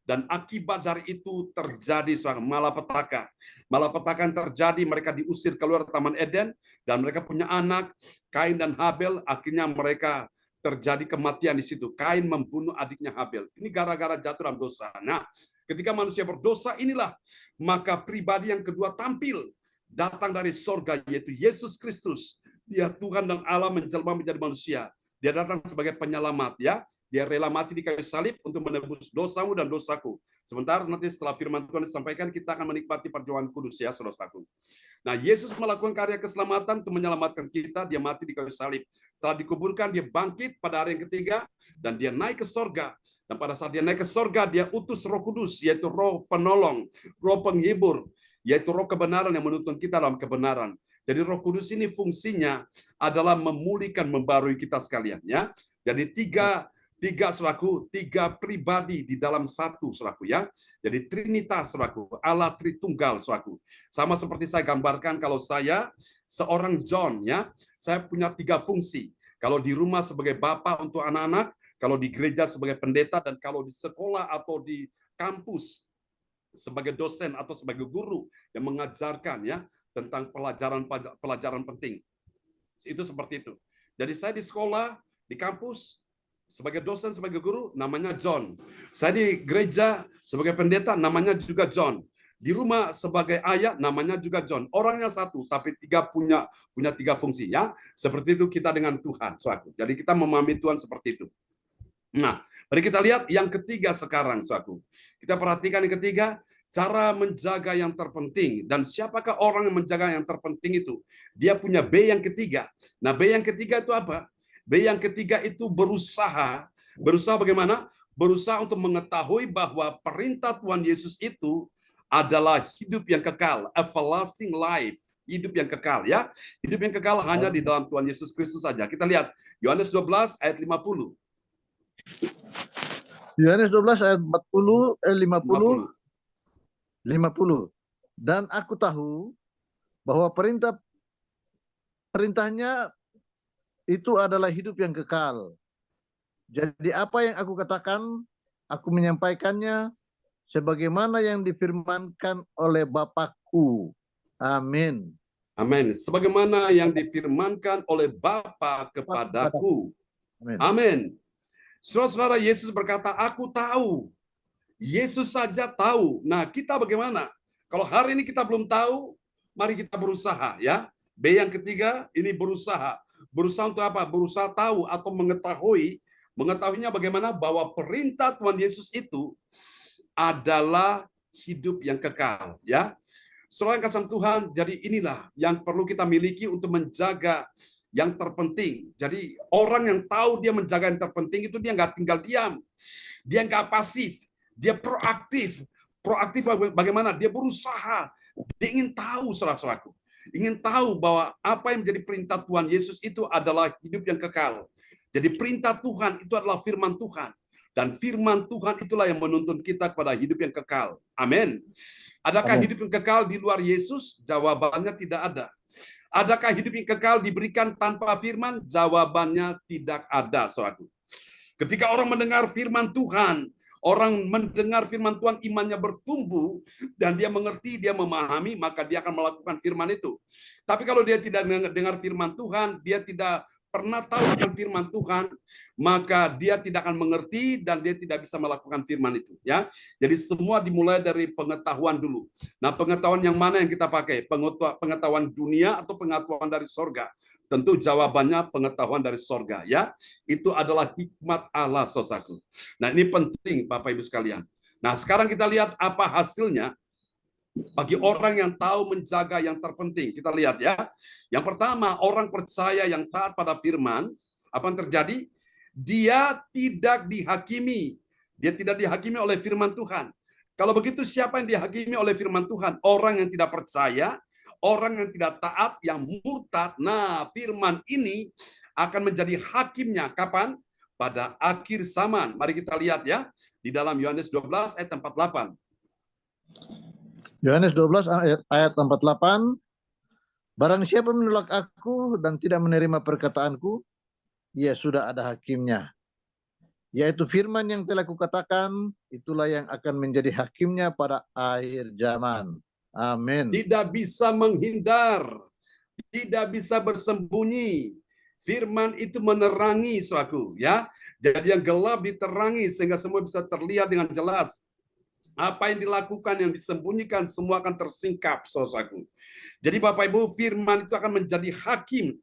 Dan akibat dari itu terjadi malapetaka. Malapetaka yang terjadi, mereka diusir keluar Taman Eden, dan mereka punya anak, Kain dan Habel, akhirnya mereka terjadi kematian di situ. Kain membunuh adiknya Habel. Ini gara-gara jatuh dalam dosa. Nah, ketika manusia berdosa inilah, maka pribadi yang kedua tampil, datang dari sorga, yaitu Yesus Kristus. Dia Tuhan dan Allah menjelma menjadi manusia. Dia datang sebagai penyelamat ya. Dia rela mati di kayu salib untuk menebus dosamu dan dosaku. Sementara nanti setelah firman Tuhan disampaikan, kita akan menikmati perjuangan kudus ya, saudaraku. Nah, Yesus melakukan karya keselamatan untuk menyelamatkan kita. Dia mati di kayu salib. Setelah dikuburkan, dia bangkit pada hari yang ketiga, dan dia naik ke sorga. Dan pada saat dia naik ke sorga, dia utus Roh Kudus, yaitu Roh Penolong, Roh Penghibur, yaitu Roh kebenaran yang menuntun kita dalam kebenaran. Jadi Roh Kudus ini fungsinya adalah memulihkan, membarui kita sekalian ya. Jadi tiga saudaraku, tiga pribadi di dalam satu, saudaraku ya. Jadi Trinitas, saudaraku, Allah Tritunggal, saudaraku. Sama seperti saya gambarkan, kalau saya seorang John ya, saya punya tiga fungsi. Kalau di rumah sebagai bapak untuk anak-anak, kalau di gereja sebagai pendeta, dan kalau di sekolah atau di kampus sebagai dosen atau sebagai guru yang mengajarkan ya tentang pelajaran penting. Itu seperti itu. Jadi saya di sekolah, di kampus, sebagai dosen, sebagai guru, namanya John. Saya di gereja sebagai pendeta, namanya juga John. Di rumah sebagai ayah, namanya juga John. Orangnya satu, tapi punya tiga fungsi ya. Seperti itu kita dengan Tuhan, suatu. Jadi kita memahami Tuhan seperti itu. Nah, mari kita lihat yang ketiga sekarang, suatu. Kita perhatikan yang ketiga, cara menjaga yang terpenting. Dan siapakah orang yang menjaga yang terpenting itu? Dia punya B yang ketiga. Nah, B yang ketiga itu apa? B yang ketiga itu berusaha. Berusaha bagaimana? Berusaha untuk mengetahui bahwa perintah Tuhan Yesus itu adalah hidup yang kekal, everlasting life, hidup yang kekal ya. Hidup yang kekal hanya di dalam Tuhan Yesus Kristus saja. Kita lihat Yohanes 12 ayat 50. Yohanes 12 ayat 50. Dan aku tahu bahwa perintahnya itu adalah hidup yang kekal. Jadi apa yang aku katakan, aku menyampaikannya sebagaimana yang difirmankan oleh Bapakku. Amin. Amin. Sebagaimana yang difirmankan oleh Bapa kepadaku. Amin. Amin. Saudara-saudara, Yesus berkata, aku tahu. Yesus saja tahu. Nah, kita bagaimana? Kalau hari ini kita belum tahu, mari kita berusaha ya. B yang ketiga, ini berusaha. Berusaha untuk apa? Berusaha tahu atau mengetahui. Mengetahuinya bagaimana? Bahwa perintah Tuhan Yesus itu adalah hidup yang kekal ya. Saudara yang kasih Tuhan, jadi inilah yang perlu kita miliki untuk menjaga yang terpenting. Jadi orang yang tahu dia menjaga yang terpenting itu dia nggak tinggal diam, dia nggak pasif, dia proaktif. Proaktif bagaimana? Dia berusaha, dia ingin tahu saudara-saudaraku, ingin tahu bahwa apa yang menjadi perintah Tuhan Yesus itu adalah hidup yang kekal. Jadi perintah Tuhan itu adalah firman Tuhan. Dan firman Tuhan itulah yang menuntun kita kepada hidup yang kekal. Amin. Adakah hidup yang kekal di luar Yesus? Jawabannya tidak ada. Adakah hidup yang kekal diberikan tanpa firman? Jawabannya tidak ada, saudaraku. Ketika orang mendengar firman Tuhan, orang mendengar firman Tuhan, imannya bertumbuh, dan dia mengerti, dia memahami, maka dia akan melakukan firman itu. Tapi kalau dia tidak dengar firman Tuhan, dia tidak pernah tahu akan firman Tuhan, maka dia tidak akan mengerti dan dia tidak bisa melakukan firman itu ya. Jadi semua dimulai dari pengetahuan dulu. Nah, pengetahuan yang mana yang kita pakai? Pengetahuan dunia atau pengetahuan dari sorga? Tentu jawabannya pengetahuan dari sorga ya. Itu adalah hikmat Allah, saudaraku. Nah, ini penting Bapak Ibu sekalian. Nah, sekarang kita lihat apa hasilnya bagi orang yang tahu menjaga yang terpenting. Kita lihat ya. Yang pertama, orang percaya yang taat pada firman, apa yang terjadi? Dia tidak dihakimi. Dia tidak dihakimi oleh firman Tuhan. Kalau begitu, siapa yang dihakimi oleh firman Tuhan? Orang yang tidak percaya, orang yang tidak taat, yang murtad. Nah, firman ini akan menjadi hakimnya. Kapan? Pada akhir zaman. Mari kita lihat ya. Di dalam Yohanes 12 ayat 48. Yohanes 12 ayat 48. Barang siapa menolak aku dan tidak menerima perkataanku, ya sudah ada hakimnya. Yaitu firman yang telah kukatakan, itulah yang akan menjadi hakimnya pada akhir zaman. Amin. Tidak bisa menghindar, tidak bisa bersembunyi. Firman itu menerangi, saudaraku, ya. Jadi yang gelap diterangi sehingga semua bisa terlihat dengan jelas. Apa yang dilakukan, yang disembunyikan, semua akan tersingkap, saudaraku. Jadi Bapak Ibu, firman itu akan menjadi hakim.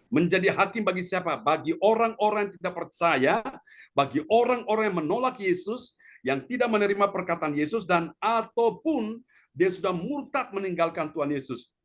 Menjadi hakim bagi siapa? Bagi orang-orang yang tidak percaya, bagi orang-orang yang menolak Yesus, yang tidak menerima perkataan Yesus, dan ataupun dia sudah murtad meninggalkan Tuhan Yesus.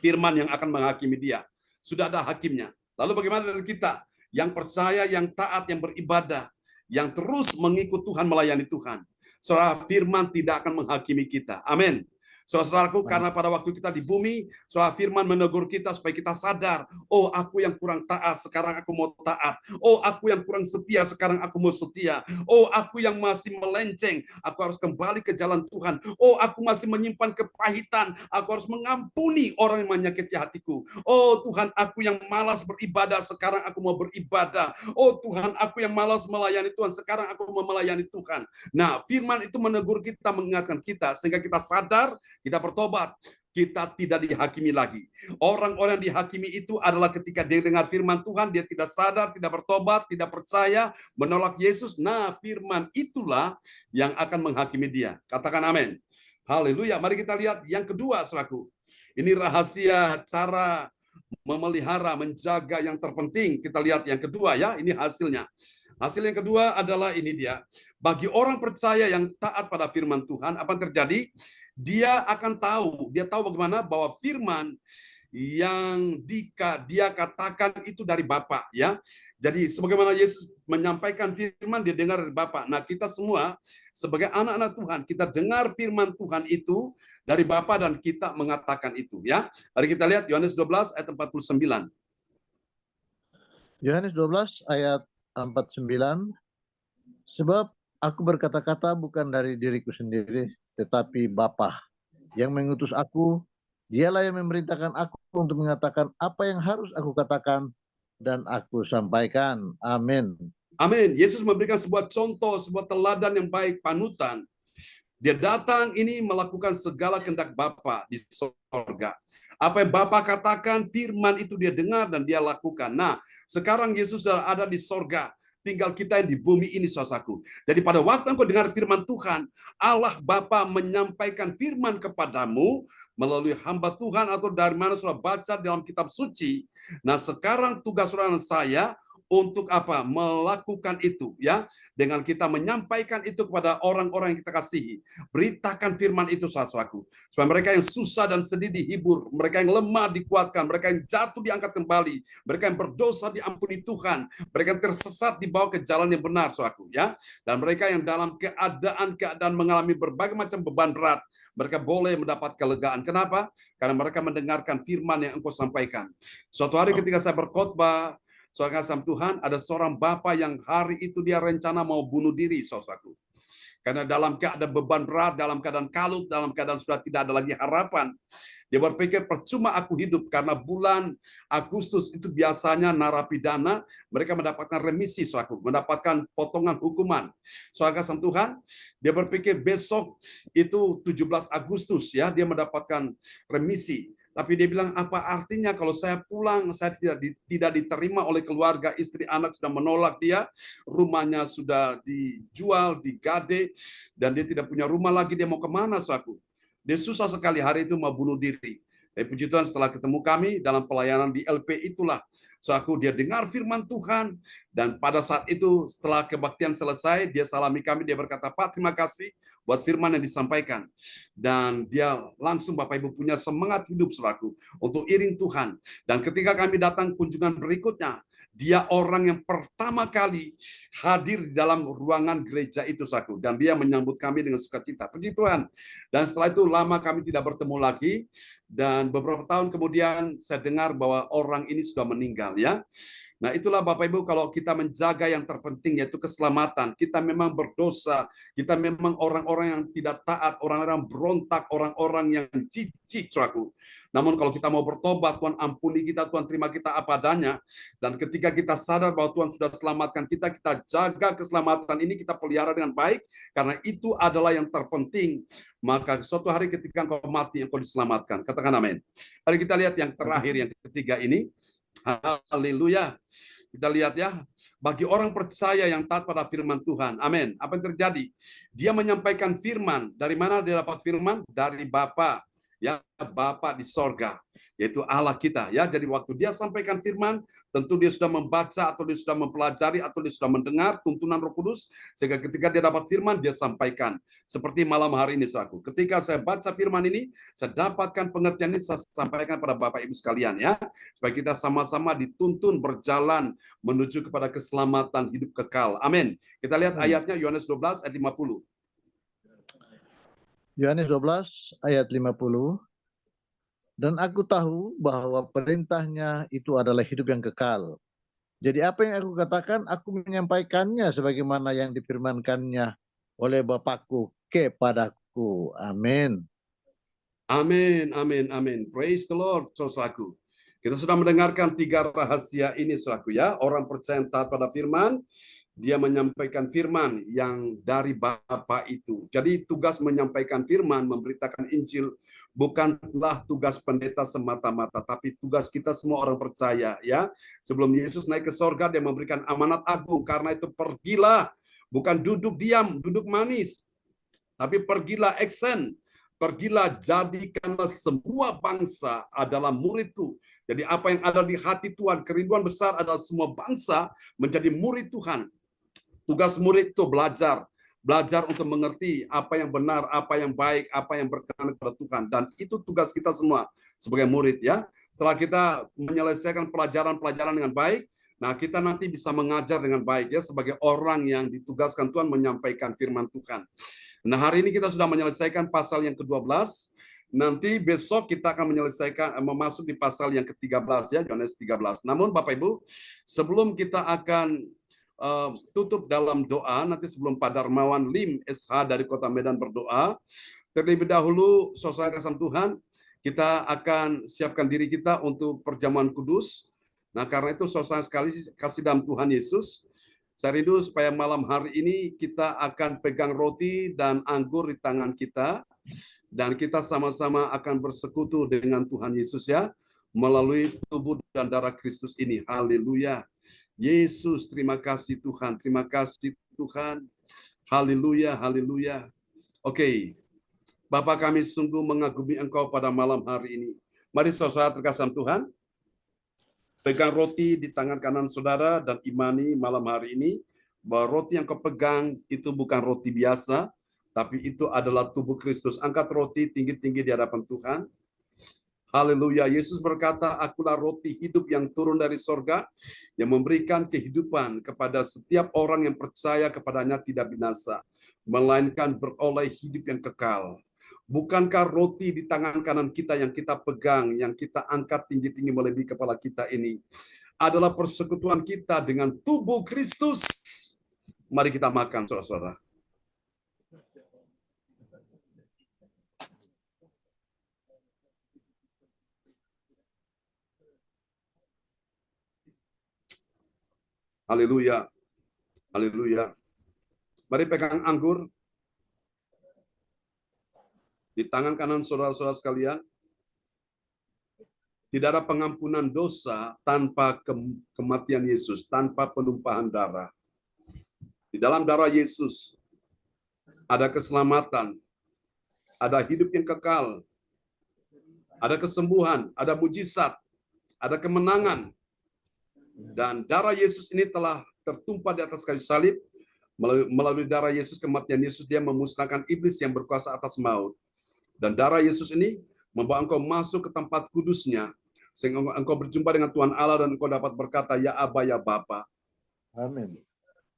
Firman yang akan menghakimi dia. Sudah ada hakimnya. Lalu bagaimana dengan kita? Yang percaya, yang taat, yang beribadah, yang terus mengikut Tuhan, melayani Tuhan. Saudara, firman tidak akan menghakimi kita. Amin. Saudaraku, karena pada waktu kita di bumi, soal firman menegur kita supaya kita sadar, oh aku yang kurang taat, sekarang aku mau taat. Oh aku yang kurang setia, sekarang aku mau setia. Oh aku yang masih melenceng, aku harus kembali ke jalan Tuhan. Oh aku masih menyimpan kepahitan, aku harus mengampuni orang yang menyakiti hatiku. Oh Tuhan, aku yang malas beribadah, sekarang aku mau beribadah. Oh Tuhan, aku yang malas melayani Tuhan, sekarang aku mau melayani Tuhan. Nah, firman itu menegur kita, mengingatkan kita, sehingga kita sadar, kita bertobat, kita tidak dihakimi lagi. Orang-orang yang dihakimi itu adalah ketika dia dengar firman Tuhan, dia tidak sadar, tidak bertobat, tidak percaya, menolak Yesus. Nah, firman itulah yang akan menghakimi dia. Katakan amin. Haleluya. Mari kita lihat yang kedua, saudaraku. Ini rahasia cara memelihara, menjaga yang terpenting. Kita lihat yang kedua ya, ini hasilnya. Hasil yang kedua adalah ini dia. Bagi orang percaya yang taat pada firman Tuhan, apa yang terjadi? Dia akan tahu, dia tahu bagaimana bahwa firman yang dia katakan itu dari Bapa, ya. Jadi sebagaimana Yesus menyampaikan firman, dia dengar dari Bapa. Nah, kita semua sebagai anak-anak Tuhan, kita dengar firman Tuhan itu dari Bapa dan kita mengatakan itu, ya. Mari kita lihat Yohanes 12 ayat 49. Yohanes 12 ayat 49, sebab aku berkata-kata bukan dari diriku sendiri, tetapi Bapa yang mengutus aku, dialah yang memerintahkan aku untuk mengatakan apa yang harus aku katakan dan aku sampaikan. Amin. Amin. Yesus memberikan sebuah contoh, sebuah teladan yang baik, panutan. Dia datang ini melakukan segala kehendak Bapa di sorga. Apa yang Bapa katakan, firman itu dia dengar dan dia lakukan. Nah, sekarang Yesus sudah ada di sorga. Tinggal kita yang di bumi ini, saudaraku. Jadi pada waktu engkau dengar firman Tuhan, Allah Bapa menyampaikan firman kepadamu melalui hamba Tuhan atau dari mana sudah baca dalam kitab suci. Nah, sekarang tugas saudara dan saya untuk apa? Melakukan itu, ya. Dengan kita menyampaikan itu kepada orang-orang yang kita kasihi. Beritakan firman itu, saudaraku. Supaya mereka yang susah dan sedih dihibur, mereka yang lemah dikuatkan, mereka yang jatuh diangkat kembali, mereka yang berdosa diampuni Tuhan, mereka yang tersesat dibawa ke jalan yang benar, saudaraku, ya. Dan mereka yang dalam keadaan mengalami berbagai macam beban berat, mereka boleh mendapat kelegaan. Kenapa? Karena mereka mendengarkan firman yang engkau sampaikan. Suatu hari ketika saya berkhotbah, saudara kasih Tuhan, ada seorang bapak yang hari itu dia rencana mau bunuh diri, saudaraku. Karena dalam keadaan beban berat, dalam keadaan kalut, dalam keadaan sudah tidak ada lagi harapan. Dia berpikir, percuma aku hidup, karena bulan Agustus itu biasanya narapidana, mereka mendapatkan remisi, saudaraku, mendapatkan potongan hukuman. Saudara kasih Tuhan, dia berpikir besok itu 17 Agustus, ya, dia mendapatkan remisi. Tapi dia bilang, apa artinya kalau saya pulang, saya tidak diterima oleh keluarga, istri, anak sudah menolak dia, rumahnya sudah dijual, digade, dan dia tidak punya rumah lagi, dia mau kemana, saudaraku? Dia susah sekali hari itu mau bunuh diri. Tapi puji Tuhan setelah ketemu kami dalam pelayanan di LP itulah, saudaraku, dia dengar firman Tuhan, dan pada saat itu setelah kebaktian selesai, dia salami kami, dia berkata, Pak, terima kasih buat firman yang disampaikan. Dan dia langsung Bapak Ibu punya semangat hidup, saudaraku, untuk iring Tuhan. Dan ketika kami datang kunjungan berikutnya, dia orang yang pertama kali hadir di dalam ruangan gereja itu, saudaraku. Dan dia menyambut kami dengan sukacita. Puji Tuhan. Dan setelah itu lama kami tidak bertemu lagi. Dan beberapa tahun kemudian saya dengar bahwa orang ini sudah meninggal, ya. Nah, itulah Bapak Ibu, kalau kita menjaga yang terpenting yaitu keselamatan. Kita memang berdosa, kita memang orang-orang yang tidak taat, orang-orang berontak, orang-orang yang cicik, saudaraku. Namun kalau kita mau bertobat, Tuhan ampuni kita, Tuhan terima kita apa adanya. Dan ketika kita sadar bahwa Tuhan sudah selamatkan kita, kita jaga keselamatan ini, kita pelihara dengan baik, karena itu adalah yang terpenting. Maka suatu hari ketika engkau mati, engkau diselamatkan. Katakan amin. Mari kita lihat yang terakhir, yang ketiga ini. Haleluya. Kita lihat ya, bagi orang percaya yang taat pada firman Tuhan. Amin. Apa yang terjadi? Dia menyampaikan firman. Dari mana dia dapat firman? Dari Bapa. Ya, Bapa di sorga, yaitu Allah kita. Ya, jadi waktu dia sampaikan firman, tentu dia sudah membaca atau dia sudah mempelajari atau dia sudah mendengar tuntunan Roh Kudus, sehingga ketika dia dapat firman dia sampaikan. Seperti malam hari ini, saudaraku. Ketika saya baca firman ini, saya dapatkan pengertian ini, saya sampaikan pada Bapak Ibu sekalian, ya, supaya kita sama-sama dituntun berjalan menuju kepada keselamatan hidup kekal. Amin. Kita lihat ayatnya Yohanes 12 ayat 50. Yohanes 12 ayat 50. Dan aku tahu bahwa perintahnya itu adalah hidup yang kekal. Jadi apa yang aku katakan, aku menyampaikannya sebagaimana yang difirmankannya oleh Bapakku kepadaku. Amin. Amin, amin, amin. Praise the Lord, saudaraku. Kita sudah mendengarkan 3 rahasia ini, saudaraku ya. Orang percaya taat pada firman, dia menyampaikan firman yang dari Bapa itu. Jadi tugas menyampaikan firman, memberitakan Injil bukanlah tugas pendeta semata-mata, tapi tugas kita semua orang percaya ya. Sebelum Yesus naik ke sorga, dia memberikan amanat agung. Karena itu pergilah, bukan duduk diam, duduk manis, tapi pergilah action. Pergilah, jadikanlah semua bangsa adalah muridku. Jadi apa yang ada di hati Tuhan, kerinduan besar adalah semua bangsa menjadi murid Tuhan. Tugas murid itu belajar untuk mengerti apa yang benar, apa yang baik, apa yang berkenan kepada Tuhan. Dan itu tugas kita semua sebagai murid ya. Setelah kita menyelesaikan pelajaran-pelajaran dengan baik, nah kita nanti bisa mengajar dengan baik ya sebagai orang yang ditugaskan Tuhan menyampaikan firman Tuhan. Nah, hari ini kita sudah menyelesaikan pasal yang ke-12. Nanti besok kita akan memasuki di pasal yang ke-13 ya, Yohanes 13. Namun Bapak Ibu, sebelum kita akan tutup dalam doa, nanti sebelum Pak Darmawan Lim SH dari Kota Medan berdoa, terlebih dahulu saudara kasih Tuhan, kita akan siapkan diri kita untuk perjamuan kudus. Nah, karena itu saudara sekali kasih dalam Tuhan Yesus, saya rindu supaya malam hari ini kita akan pegang roti dan anggur di tangan kita, dan kita sama-sama akan bersekutu dengan Tuhan Yesus ya, melalui tubuh dan darah Kristus ini. Haleluya. Yesus, terima kasih Tuhan, terima kasih Tuhan. Haleluya, haleluya. Oke, Bapa kami sungguh mengagumi Engkau pada malam hari ini. Mari saudara terkasih Tuhan, pegang roti di tangan kanan saudara dan imani malam hari ini bahwa roti yang kau pegang itu bukan roti biasa, tapi itu adalah tubuh Kristus. Angkat roti tinggi-tinggi di hadapan Tuhan. Haleluya. Yesus berkata, akulah roti hidup yang turun dari sorga, yang memberikan kehidupan kepada setiap orang yang percaya kepadanya tidak binasa, melainkan beroleh hidup yang kekal. Bukankah roti di tangan kanan kita yang kita pegang, yang kita angkat tinggi-tinggi melebihi kepala kita ini, adalah persekutuan kita dengan tubuh Kristus? Mari kita makan, saudara-saudara. Haleluya. Haleluya. Mari pegang anggur di tangan kanan saudara-saudara sekalian. Tidak ada pengampunan dosa tanpa kematian Yesus, tanpa penumpahan darah. Di dalam darah Yesus ada keselamatan, ada hidup yang kekal, ada kesembuhan, ada mujizat, ada kemenangan. Dan darah Yesus ini telah tertumpah di atas kayu salib. Melalui darah Yesus, kematian Yesus, dia memusnahkan iblis yang berkuasa atas maut. Dan darah Yesus ini membawa engkau masuk ke tempat kudusnya, sehingga engkau berjumpa dengan Tuhan Allah dan engkau dapat berkata, ya Aba, ya Bapa. Amin.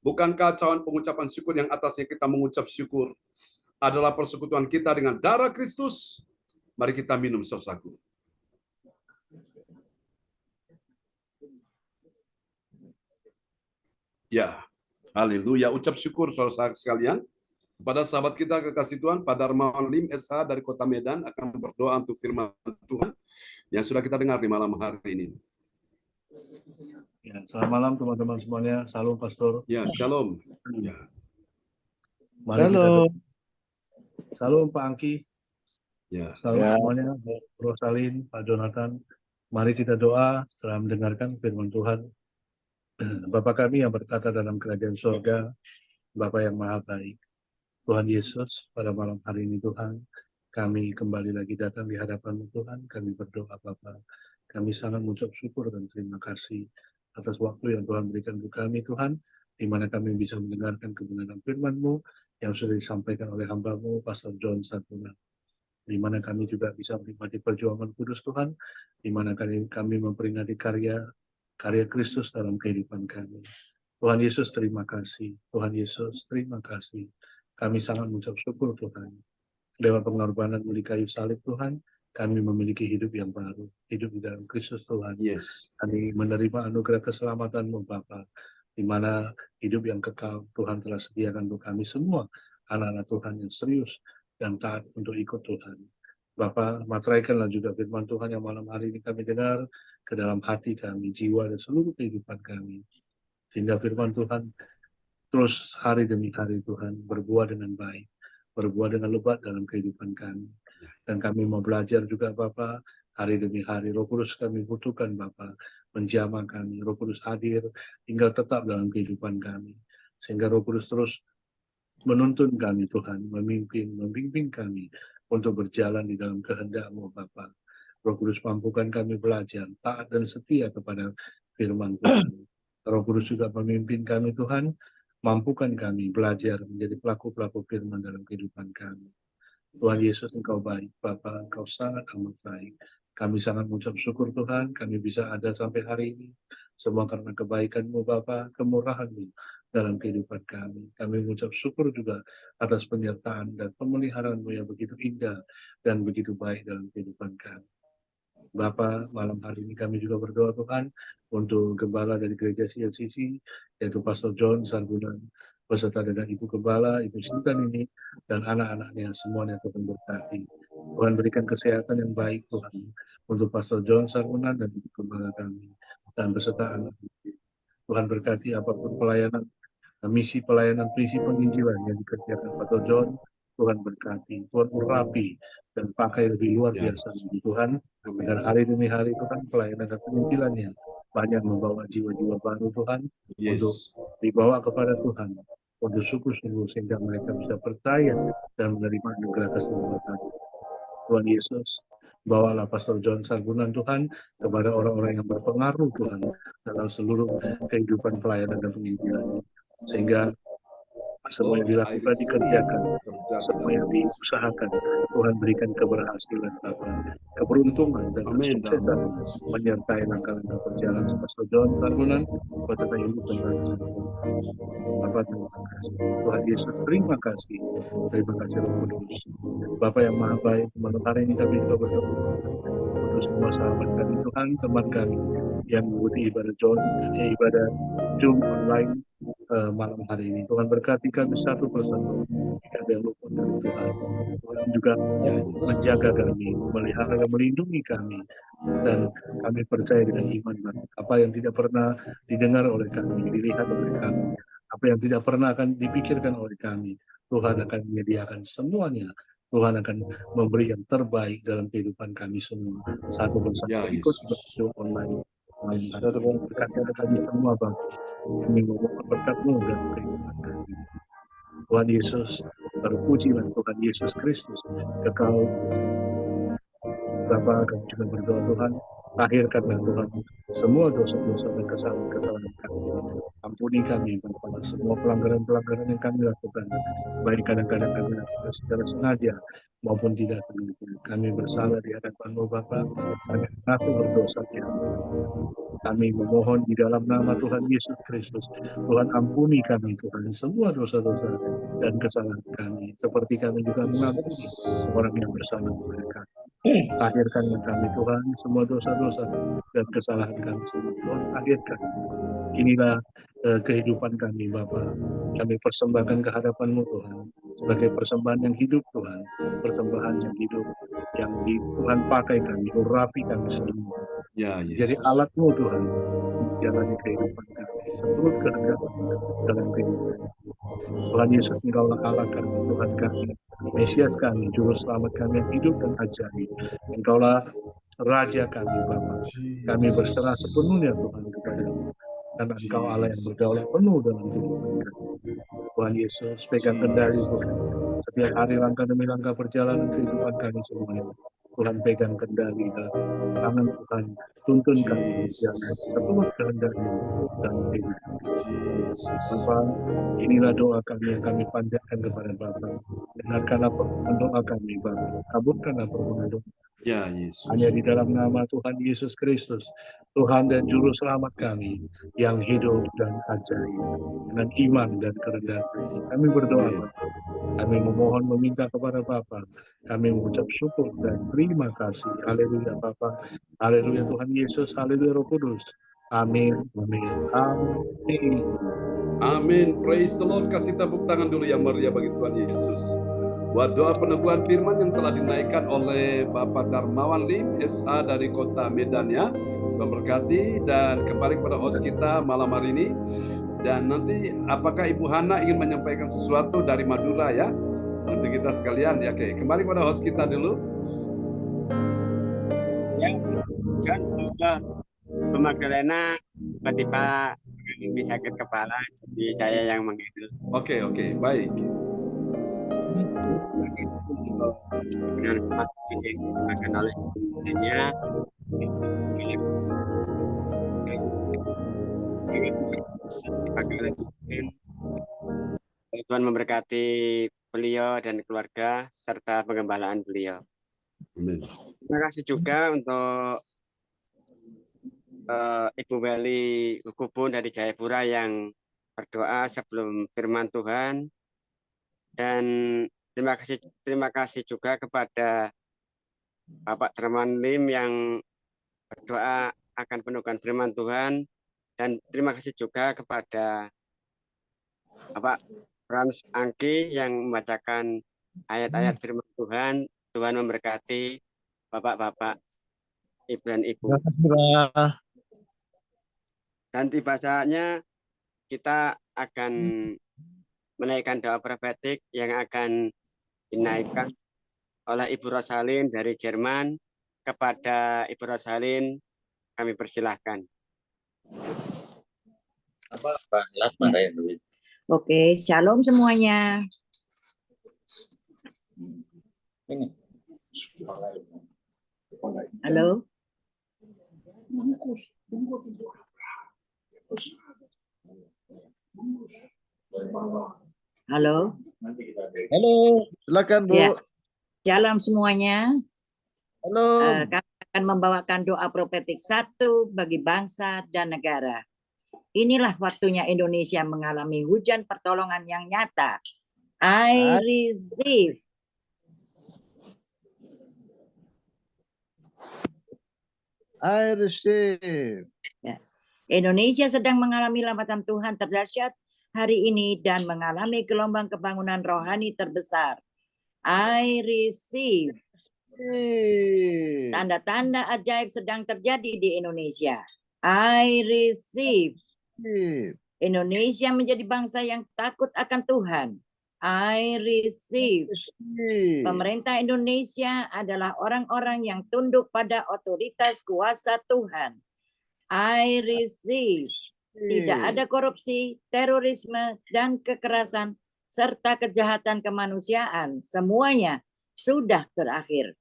Bukankah cawan pengucapan syukur yang atasnya kita mengucap syukur adalah persekutuan kita dengan darah Kristus? Mari kita minum, saudaraku. Ya, haleluya. Ucap syukur saudara sekalian. Kepada sahabat kita kekasih Tuhan, Pak Darmawan Lim SH dari Kota Medan akan berdoa untuk firman Tuhan yang sudah kita dengar di malam hari ini. Ya, selamat malam teman-teman semuanya. Salam Pastor. Ya, shalom. Ya. Mari kita doa. Salam Pak Angki. Ya. Salam semuanya, Rosalin, Pak Jonathan. Mari kita doa setelah mendengarkan firman Tuhan. Bapa kami yang berkata dalam kerajaan surga, Bapa yang maha baik. Tuhan Yesus, pada malam hari ini Tuhan, kami kembali lagi datang di hadapan Tuhan. Kami berdoa Bapa. Kami sangat mengucap syukur dan terima kasih atas waktu yang Tuhan berikan untuk kami Tuhan, di mana kami bisa mendengarkan kebenaran firman-Mu yang sudah disampaikan oleh hamba-Mu, Pastor John Santuna. Di mana kami juga bisa menikmati perjuangan kudus Tuhan, di mana kami memperingati karya Kristus dalam kehidupan kami. Tuhan Yesus terima kasih. Tuhan Yesus terima kasih. Kami sangat mengucap syukur Tuhan. lewat pengorbanan di kayu salib Tuhan, kami memiliki hidup yang baru, hidup di dalam Kristus Tuhan. Yes. Kami menerima anugerah keselamatan-Mu Bapa, di mana hidup yang kekal Tuhan telah sediakan untuk kami semua, anak-anak Tuhan yang serius dan taat untuk ikut Tuhan. Bapa, materaikanlah juga firman Tuhan yang malam hari ini kami dengar ke dalam hati kami, jiwa dan seluruh kehidupan kami. Sehingga firman Tuhan terus hari demi hari Tuhan berbuah dengan baik, berbuah dengan lebat dalam kehidupan kami. Dan kami mau belajar juga Bapa, hari demi hari Roh Kudus kami butuhkan Bapa, menjamah kami, Roh Kudus hadir, tinggal tetap dalam kehidupan kami. Sehingga Roh Kudus terus menuntun kami Tuhan, membimbing kami untuk berjalan di dalam kehendak-Mu Bapa. Roh Kudus mampukan kami belajar, taat dan setia kepada firman Tuhan. Roh Kudus juga memimpin kami Tuhan, mampukan kami belajar menjadi pelaku-pelaku firman dalam kehidupan kami. Tuhan Yesus, Engkau baik, Bapa, Engkau sangat amat baik. Kami sangat mengucap syukur Tuhan, kami bisa ada sampai hari ini. Semua karena kebaikan-Mu Bapa, kemurahan-Mu dalam kehidupan kami. Kami mengucap syukur juga atas penyertaan dan pemeliharaan-Mu yang begitu indah dan begitu baik dalam kehidupan kami. Bapa, malam hari ini kami juga berdoa Tuhan untuk gembala dari gereja CLCC, yaitu Pastor John Sargunan, beserta dengan Ibu Gembala, Ibu Sintan ini, dan anak-anaknya semuanya Tuhan berkati. Tuhan berikan kesehatan yang baik Tuhan untuk Pastor John Sargunan dan Ibu Gembala kami, dan beserta anak-anak. Tuhan berkati apapun pelayanan, misi pelayanan, prinsip penginjilan yang dikerjakan Pastor John, Tuhan berkati, Tuhan urapi dan pakai lebih luar biasa bagi Tuhan, agar hari demi hari Tuhan pelayanan dan penginjilannya banyak membawa jiwa-jiwa baru Tuhan, untuk dibawa kepada Tuhan, untuk sungguh-sungguh sehingga mereka bisa percaya dan menerima anugerah keselamatan. Tuhan Yesus, bawalah Pastor John Sargunan Tuhan kepada orang-orang yang berpengaruh Tuhan dalam seluruh kehidupan pelayanan dan penginjilannya, sehingga semua yang dilakukan, dikerjakan, semua yang diusahakan, Tuhan berikan keberhasilan, Bapa, keberuntungan dan kesuksesan menyertai langkah-langkah perjalanan Pastor John Sargunan pada hidup dan bangsa. Bapa, terima kasih. Tuhan Yesus, terima kasih. Terima kasih Roh Kudus. Bapa yang maha baik, malam hari ini kami juga berdoa untuk semua sahabat kami Tuhan, teman kami yang mengikuti ibadah Zoom online malam hari ini. Tuhan berkati kami satu persatu, tidak ada yang luput dari Tuhan. Tuhan juga menjaga kami, memelihara dan melindungi kami, dan kami percaya dengan iman apa yang tidak pernah didengar oleh kami, dilihat oleh kami, apa yang tidak pernah akan dipikirkan oleh kami, Tuhan akan menyediakan semuanya. Tuhan akan memberi yang terbaik dalam kehidupan kami semua. Satu persatu ikut berdoa online. Ada Tuhan berkati kami semua Bapa. Kami memohon berkat-Mu dalam kehidupan kami. Tuhan Yesus, terpujilah Tuhan Yesus Kristus, kekal. Bapa, kami juga berdoa Tuhan, akhirkanlah Tuhan semua dosa-dosa dan kesalahan-kesalahan kami. Ampuni kami Bapa, semua pelanggaran-pelanggaran yang kami lakukan, baik kadang-kadang kami lakukan secara sengaja maupun tidak sengaja. Kami bersalah di hadapan-Mu Bapa, kami mengaku berdosa di hadapan-Mu. Kami memohon di dalam nama Tuhan Yesus Kristus, Tuhan ampuni kami Tuhan semua dosa-dosa dan kesalahan kami, seperti kami juga mengampuni orang yang bersalah kepada kami. Akhirkanlah kami Tuhan semua dosa-dosa dan kesalahan kami semua, Tuhan akhirkan. Inilah kehidupan kami Bapa, kami persembahkan ke hadapan-Mu Tuhan, sebagai persembahan yang hidup Tuhan, persembahan yang hidup, yang Tuhan pakai kami, urapi kami semua. Jadi alat-Mu Tuhan, menjalani kehidupan kami, seturut kehendak dalam kehidupan. Tuhan Yesus, Engkaulah Allah kami, Tuhan kami, Mesias kami, Juru Selamat kami yang hidup dan ajaib. Engkaulah Raja kami Bapa. Kami berserah sepenuhnya Tuhan kepada-Mu, karena Engkau Allah yang berdaulat penuh dalam kehidupan kami. Tuhan Yesus, pegang kendali Tuhan. Setiap hari langkah demi langkah perjalanan kehidupan kami semuanya. Tuhan pegang kendali dalam tangan Tuhan, tuntun kami jalan seturut kehendak-Mu dalam kehidupan. Bapa, inilah doa kami yang kami panjatkan kepada Bapa. Dengarkanlah permohonan doa kami Bapa, kabulkanlah permohonan doa. Hanya di dalam nama Tuhan Yesus Kristus, Tuhan dan Juru Selamat kami, yang hidup dan ajaib, dengan iman dan kerendahan kami berdoa Bapa. Kami memohon meminta kepada Bapa. Kami mengucap syukur dan terima kasih. Haleluya Bapa. Haleluya Tuhan Yesus. Haleluya Roh Kudus. Amin. Amin. Amin. Amin. Praise the Lord. Kasih tepuk tangan dulu yang meriah bagi Tuhan Yesus. Buat doa peneguhan firman yang telah dinaikkan oleh Bapak Darmawan Lim, SA dari Kota Medan ya. Tuhan berkati, dan kembali kepada host kita malam hari ini. Dan nanti apakah Ibu Hana ingin menyampaikan sesuatu dari Madura ya? Untuk kita sekalian ya. Oke, kembali kepada host kita dulu. Ya, kan Bu Magdalena tiba-tiba ini sakit kepala, jadi saya yang menghandle. Oke, baik. Dengan format yang digunakan oleh Indonesia, Tuhan memberkati beliau dan keluarga serta pengembalaan beliau. Amin. Terima kasih juga untuk Ibu Weli Hukubun dari Jayapura yang berdoa sebelum firman Tuhan, dan terima kasih juga kepada Bapak Darmawan Lim yang berdoa akan penugasan firman Tuhan, dan terima kasih juga kepada Bapak Frans Angki yang membacakan ayat-ayat firman Tuhan. Tuhan memberkati Bapak-bapak, Ibu dan Ibu. Dan tiba saatnya kita akan menaikkan doa profetik yang akan dinaikkan oleh Ibu Rosalin dari Jerman. Kepada Ibu Rosalin kami persilahkan. Oke, shalom semuanya. Halo. Halo. Halo, silakan Bu. Ya. Shalom semuanya. Halo. Kami akan membawakan doa profetik satu bagi bangsa dan negara. Inilah waktunya Indonesia mengalami hujan pertolongan yang nyata. I receive. I receive. Ya. Indonesia sedang mengalami lambatan Tuhan terdahsyat hari ini dan mengalami gelombang kebangunan rohani terbesar. I receive. Tanda-tanda ajaib sedang terjadi di Indonesia. I receive. Indonesia menjadi bangsa yang takut akan Tuhan. I receive. Pemerintah Indonesia adalah orang-orang yang tunduk pada otoritas kuasa Tuhan. I receive. Tidak ada korupsi, terorisme, dan kekerasan, serta kejahatan kemanusiaan. Semuanya sudah berakhir.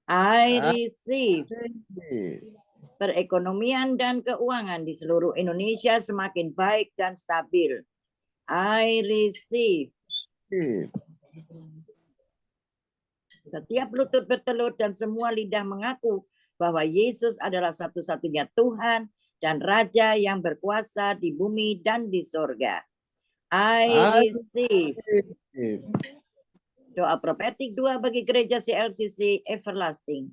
I receive. Perekonomian dan keuangan di seluruh Indonesia semakin baik dan stabil. I receive. Setiap lutut bertelut dan semua lidah mengaku bahwa Yesus adalah satu-satunya Tuhan dan Raja yang berkuasa di bumi dan di sorga. I receive. Doa profetik 2 bagi gereja CLCC Everlasting.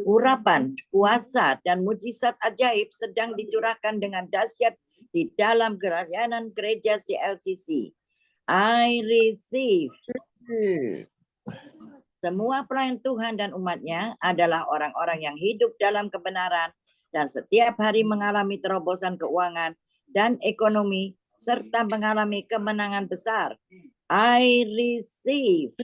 Urapan, kuasa, dan mujizat ajaib sedang dicurahkan dengan dahsyat di dalam pelayanan gereja CLCC. I receive. Semua pelayan Tuhan dan umatnya adalah orang-orang yang hidup dalam kebenaran dan setiap hari mengalami terobosan keuangan dan ekonomi serta mengalami kemenangan besar. I receive.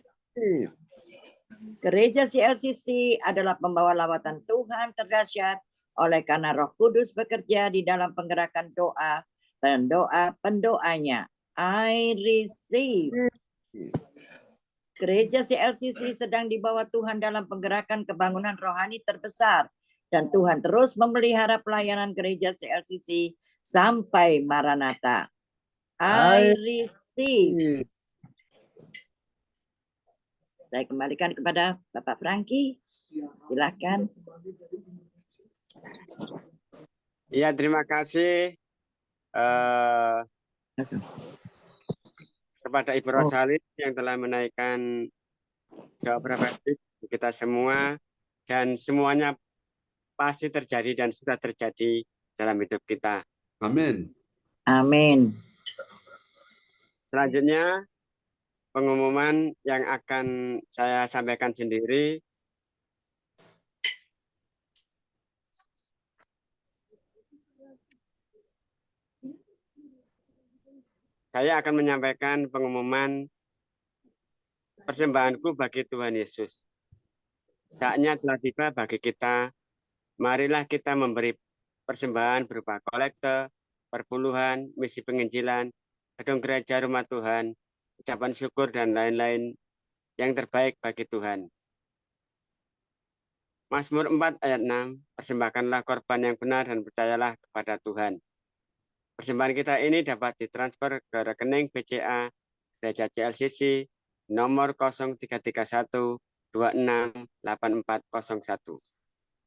Gereja CLCC adalah pembawa lawatan Tuhan terdahsyat oleh karena Roh Kudus bekerja di dalam penggerakan doa dan pendoanya. I receive. Gereja CLCC sedang dibawa Tuhan dalam penggerakan kebangunan rohani terbesar dan Tuhan terus memelihara pelayanan gereja CLCC sampai Maranatha. I receive. Saya kembalikan kepada Bapak Franky. Silakan. Iya, terima kasih. kepada Ibu Rosalin yang telah menaikkan doa profetik kita semua, dan semuanya pasti terjadi dan sudah terjadi dalam hidup kita. Amin. Amin. Selanjutnya, pengumuman yang akan saya sampaikan sendiri. Saya akan menyampaikan pengumuman persembahanku bagi Tuhan Yesus. Saatnya telah tiba bagi kita. Marilah kita memberi persembahan berupa kolekte, perpuluhan, misi penginjilan, gedung gereja rumah Tuhan, ucapan syukur, dan lain-lain yang terbaik bagi Tuhan. Mazmur 4 ayat 6, persembahkanlah korban yang benar dan percayalah kepada Tuhan. Persembahan kita ini dapat ditransfer ke rekening BCA Gereja CLCC nomor 0331 268401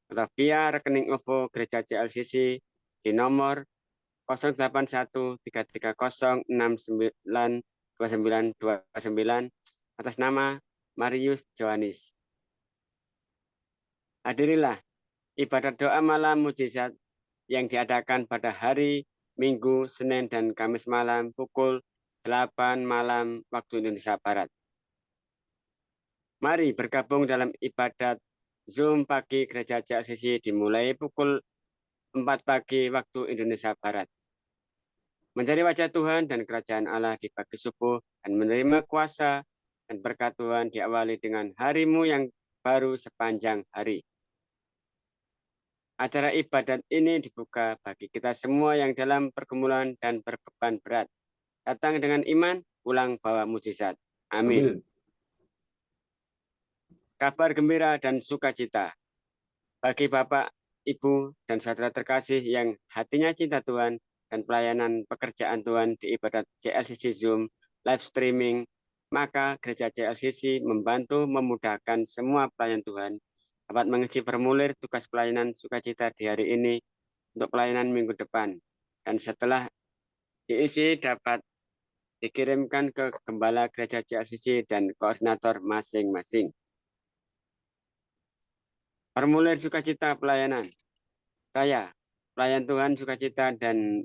atau via rekening OVO Gereja CLCC di nomor 08133069299 atas nama Marius Johanis. Hadirilah ibadat doa malam mujizat yang diadakan pada hari Minggu, Senin, dan Kamis malam pukul 8 malam waktu Indonesia Barat. Mari bergabung dalam ibadat Zoom pagi Gereja CLCC dimulai pukul 4 pagi waktu Indonesia Barat. Mencari wajah Tuhan dan kerajaan Allah di pagi subuh dan menerima kuasa dan berkat Tuhan diawali dengan harimu yang baru sepanjang hari. Acara ibadat ini dibuka bagi kita semua yang dalam pergumulan dan berbeban berat. Datang dengan iman, pulang bawa mujizat. Amin. Kabar gembira dan sukacita bagi Bapak, Ibu, dan saudara terkasih yang hatinya cinta Tuhan dan pelayanan pekerjaan Tuhan di ibadat CLCC Zoom live streaming, maka Gereja CLCC membantu memudahkan semua pelayan Tuhan dapat mengisi formulir tugas pelayanan sukacita di hari ini untuk pelayanan minggu depan. Dan setelah diisi dapat dikirimkan ke Gembala Gereja CLCC dan koordinator masing-masing. Formulir sukacita pelayanan. Saya, pelayan Tuhan sukacita dan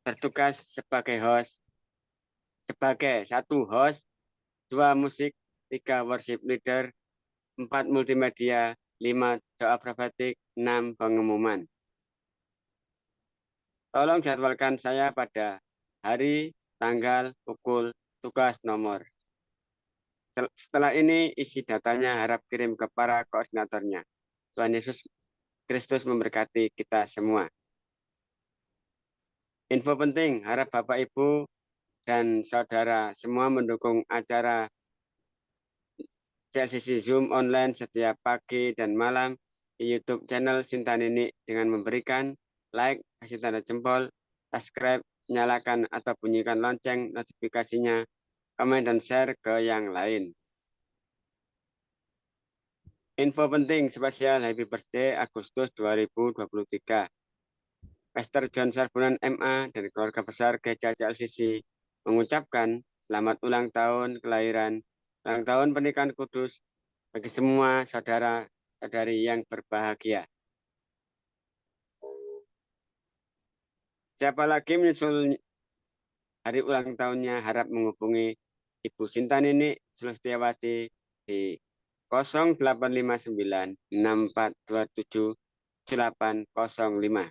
bertugas sebagai host, sebagai 1 host, 2 musik, 3 worship leader, 4 multimedia, 5 doa profetik, 6 pengumuman. Tolong jadwalkan saya pada hari, tanggal, pukul, tugas, nomor. Setelah ini isi datanya harap kirim ke para koordinatornya. Tuhan Yesus Kristus memberkati kita semua. Info penting, harap Bapak, Ibu, dan saudara semua mendukung acara CLCC Zoom online setiap pagi dan malam di YouTube channel Sinta Nini dengan memberikan like, kasih tanda jempol, subscribe, nyalakan atau bunyikan lonceng notifikasinya, komen dan share ke yang lain. Info penting spesial Happy Birthday Agustus 2023. Pastor John Sarbunan MA dari keluarga besar Gereja CLCC mengucapkan selamat ulang tahun kelahiran, ulang tahun pernikahan kudus bagi semua saudara-saudari yang berbahagia. Siapa lagi menyusul hari ulang tahunnya harap menghubungi Ibu Sinta Nini Sulestiawati di 0859 6427 805.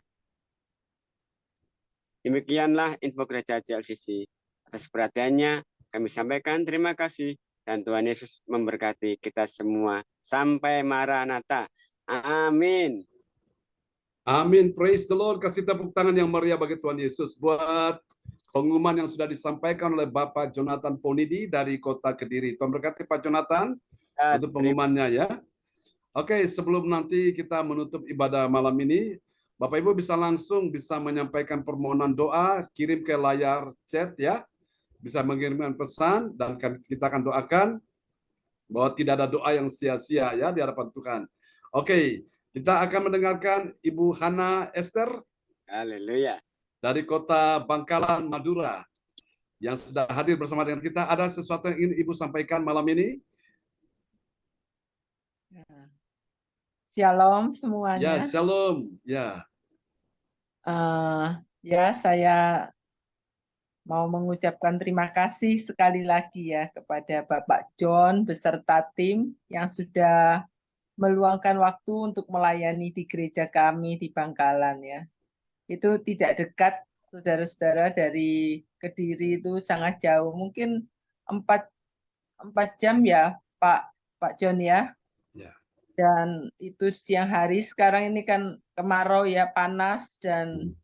Demikianlah info Gereja CLCC. Atas perhatiannya kami sampaikan terima kasih dan Tuhan Yesus memberkati kita semua. Sampai Maranatha. Amin. Amin. Praise the Lord. Kasih tepuk tangan yang meriah bagi Tuhan Yesus buat pengumuman yang sudah disampaikan oleh Bapak Jonathan Ponidi dari Kota Kediri. Tuhan berkati Pak Jonathan untuk pengumumannya ya. Oke, sebelum nanti kita menutup ibadah malam ini, Bapak Ibu bisa langsung menyampaikan permohonan doa, kirim ke layar chat ya. Bisa mengirimkan pesan dan kita akan doakan bahwa tidak ada doa yang sia-sia ya di hadapan Tuhan. Oke, kita akan mendengarkan Ibu Hana Esther. Haleluya. dari kota Bangkalan, Madura, yang sudah hadir bersama dengan kita. Ada sesuatu yang ingin Ibu sampaikan malam ini? Shalom Ya, semuanya. shalom. Ya, Ya, saya mau mengucapkan terima kasih sekali lagi ya kepada Bapak John beserta tim yang sudah meluangkan waktu untuk melayani di gereja kami di Bangkalan ya. Itu tidak dekat, saudara-saudara, dari Kediri itu sangat jauh. Mungkin 4 jam ya, Pak John ya. ya, Dan itu siang hari, sekarang ini kan kemarau ya, panas dan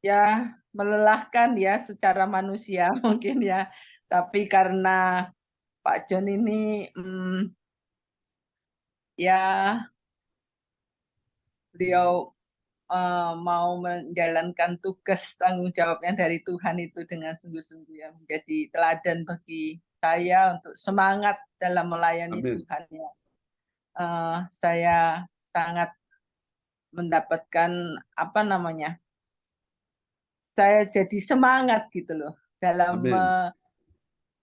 ya melelahkan ya secara manusia mungkin ya. Tapi karena Pak John ini ya beliau mau menjalankan tugas tanggung jawabnya dari Tuhan itu dengan sungguh-sungguh ya, menjadi teladan bagi saya untuk semangat dalam melayani amin. Tuhan ya. Saya sangat mendapatkan apa namanya? Saya jadi semangat gitu loh dalam Amin.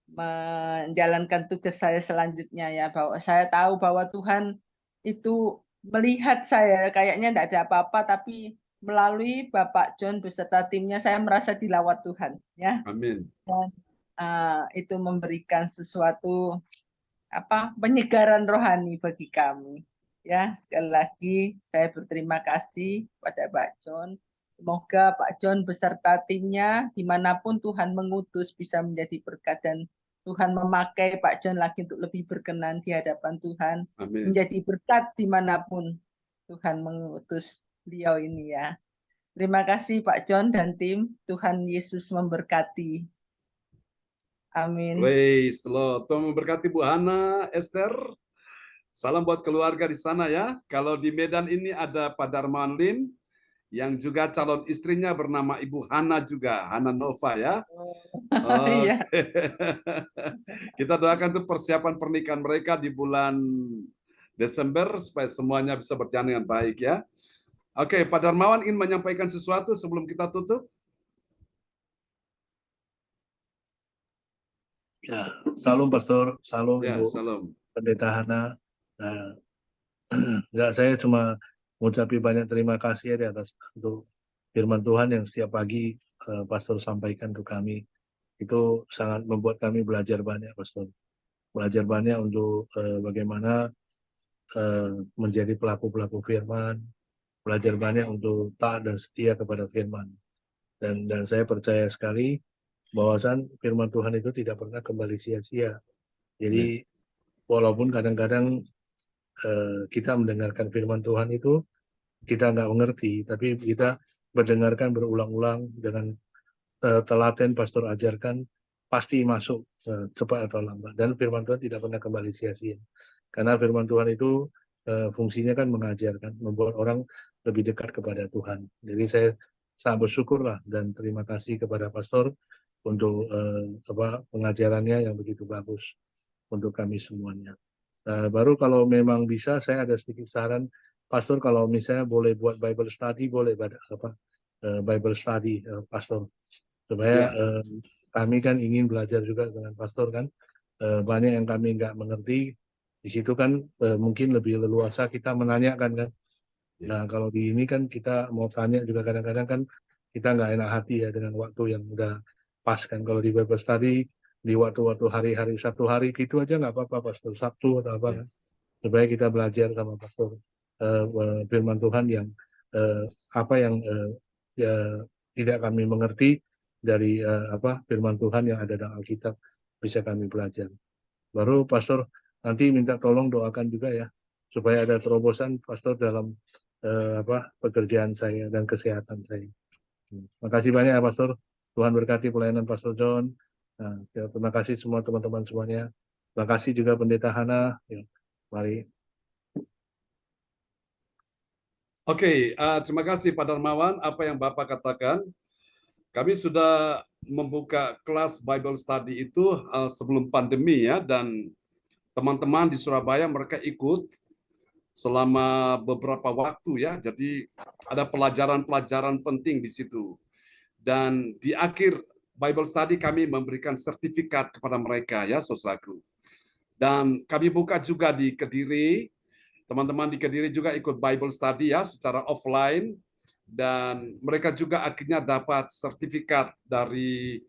menjalankan tugas saya selanjutnya ya, bahwa saya tahu bahwa Tuhan itu melihat saya kayaknya tidak ada apa-apa, tapi melalui Bapak John beserta timnya saya merasa dilawat Tuhan ya. Amin. Dan itu memberikan sesuatu penyegaran rohani bagi kami ya. Sekali lagi saya berterima kasih pada Pak John. Semoga Pak John beserta timnya dimanapun Tuhan mengutus bisa menjadi berkat, dan Tuhan memakai Pak John lagi untuk lebih berkenan di hadapan Tuhan, Amin. menjadi berkat dimanapun Tuhan mengutus beliau ini ya. Terima kasih Pak John dan tim. Tuhan Yesus memberkati. Amin. Praise the Lord. Tuhan memberkati Bu Hana, Esther. Salam buat keluarga di sana ya. Kalau di Medan ini ada Pak Darmawan Lim, yang juga calon istrinya bernama Ibu Hana juga, Hana Nova ya. Iya. Kita doakan tuh persiapan pernikahan mereka di bulan Desember supaya semuanya bisa berjalan dengan baik ya. Oke, Pak Darmawan ingin menyampaikan sesuatu sebelum kita tutup? Ya, salam Pastor, salam Ya, Ibu salam. Pendeta Hana. Nah, enggak, saya cuma mengucapkan banyak terima kasih ya di atas untuk firman Tuhan yang setiap pagi Pastor sampaikan ke kami. Itu sangat membuat kami belajar banyak, Pastor. Belajar banyak untuk bagaimana menjadi pelaku-pelaku firman, belajar banyak untuk taat dan setia kepada firman. Dan saya percaya sekali bahwasan firman Tuhan itu tidak pernah kembali sia-sia. Jadi walaupun kadang-kadang kita mendengarkan firman Tuhan itu kita nggak mengerti, tapi kita mendengarkan berulang-ulang dengan telaten Pastor ajarkan, pasti masuk cepat atau lambat. Dan firman Tuhan tidak pernah kembali sia-sia. Karena firman Tuhan itu fungsinya kan mengajarkan, membuat orang lebih dekat kepada Tuhan. Jadi saya sangat bersyukurlah dan terima kasih kepada Pastor untuk pengajarannya yang begitu bagus untuk kami semuanya. Baru kalau memang bisa, saya ada sedikit saran, Pastor, kalau misalnya boleh buat Bible study, boleh Bible study, Pastor, supaya kami kan ingin belajar juga dengan Pastor kan, banyak yang kami nggak mengerti, di situ kan mungkin lebih leluasa kita menanyakan kan. Nah kalau di ini kan kita mau tanya juga kadang-kadang kan kita nggak enak hati ya dengan waktu yang udah pas kan. Kalau di Bible study di waktu-waktu hari-hari Sabtu hari gitu aja nggak apa-apa, Pastor, Sabtu atau apa kan, supaya kita belajar sama Pastor firman Tuhan yang apa yang tidak kami mengerti dari firman Tuhan yang ada dalam Alkitab bisa kami belajar. Baru Pastor nanti minta tolong doakan juga ya supaya ada terobosan Pastor dalam pekerjaan saya dan kesehatan saya. Makasih banyak ya Pastor. Tuhan berkati pelayanan Pastor John. Nah, ya, terima kasih semua teman-teman semuanya. Terima kasih juga Pendeta Hana. Ya, mari. Oke, terima kasih Pak Darmawan. Apa yang Bapak katakan, kami sudah membuka kelas Bible Study itu sebelum pandemi ya, dan teman-teman di Surabaya mereka ikut selama beberapa waktu ya. Jadi ada pelajaran-pelajaran penting di situ. Dan di akhir Bible study kami memberikan sertifikat kepada mereka ya saudaraku. Dan kami buka juga di Kediri, teman-teman di Kediri juga ikut Bible study ya secara offline, dan mereka juga akhirnya dapat sertifikat dari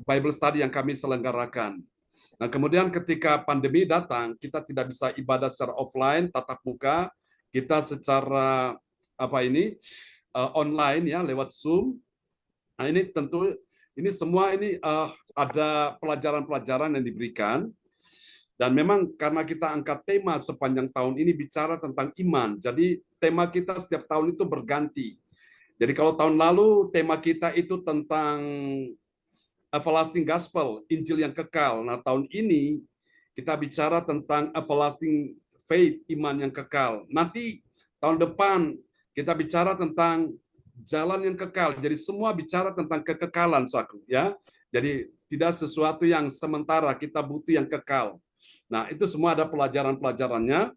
Bible study yang kami selenggarakan. Nah, kemudian ketika pandemi datang, kita tidak bisa ibadah secara offline, tatap muka, kita secara online ya lewat Zoom. Nah, ini tentu ini semua ini ada pelajaran-pelajaran yang diberikan. Dan memang karena kita angkat tema sepanjang tahun ini bicara tentang iman. Jadi tema kita setiap tahun itu berganti. Jadi kalau tahun lalu tema kita itu tentang everlasting gospel, Injil yang kekal. Nah, tahun ini kita bicara tentang everlasting faith, iman yang kekal. Nanti tahun depan kita bicara tentang jalan yang kekal. Jadi semua bicara tentang kekekalan, saudaraku, ya. Jadi tidak sesuatu yang sementara, kita butuh yang kekal. Nah, itu semua ada pelajaran-pelajarannya.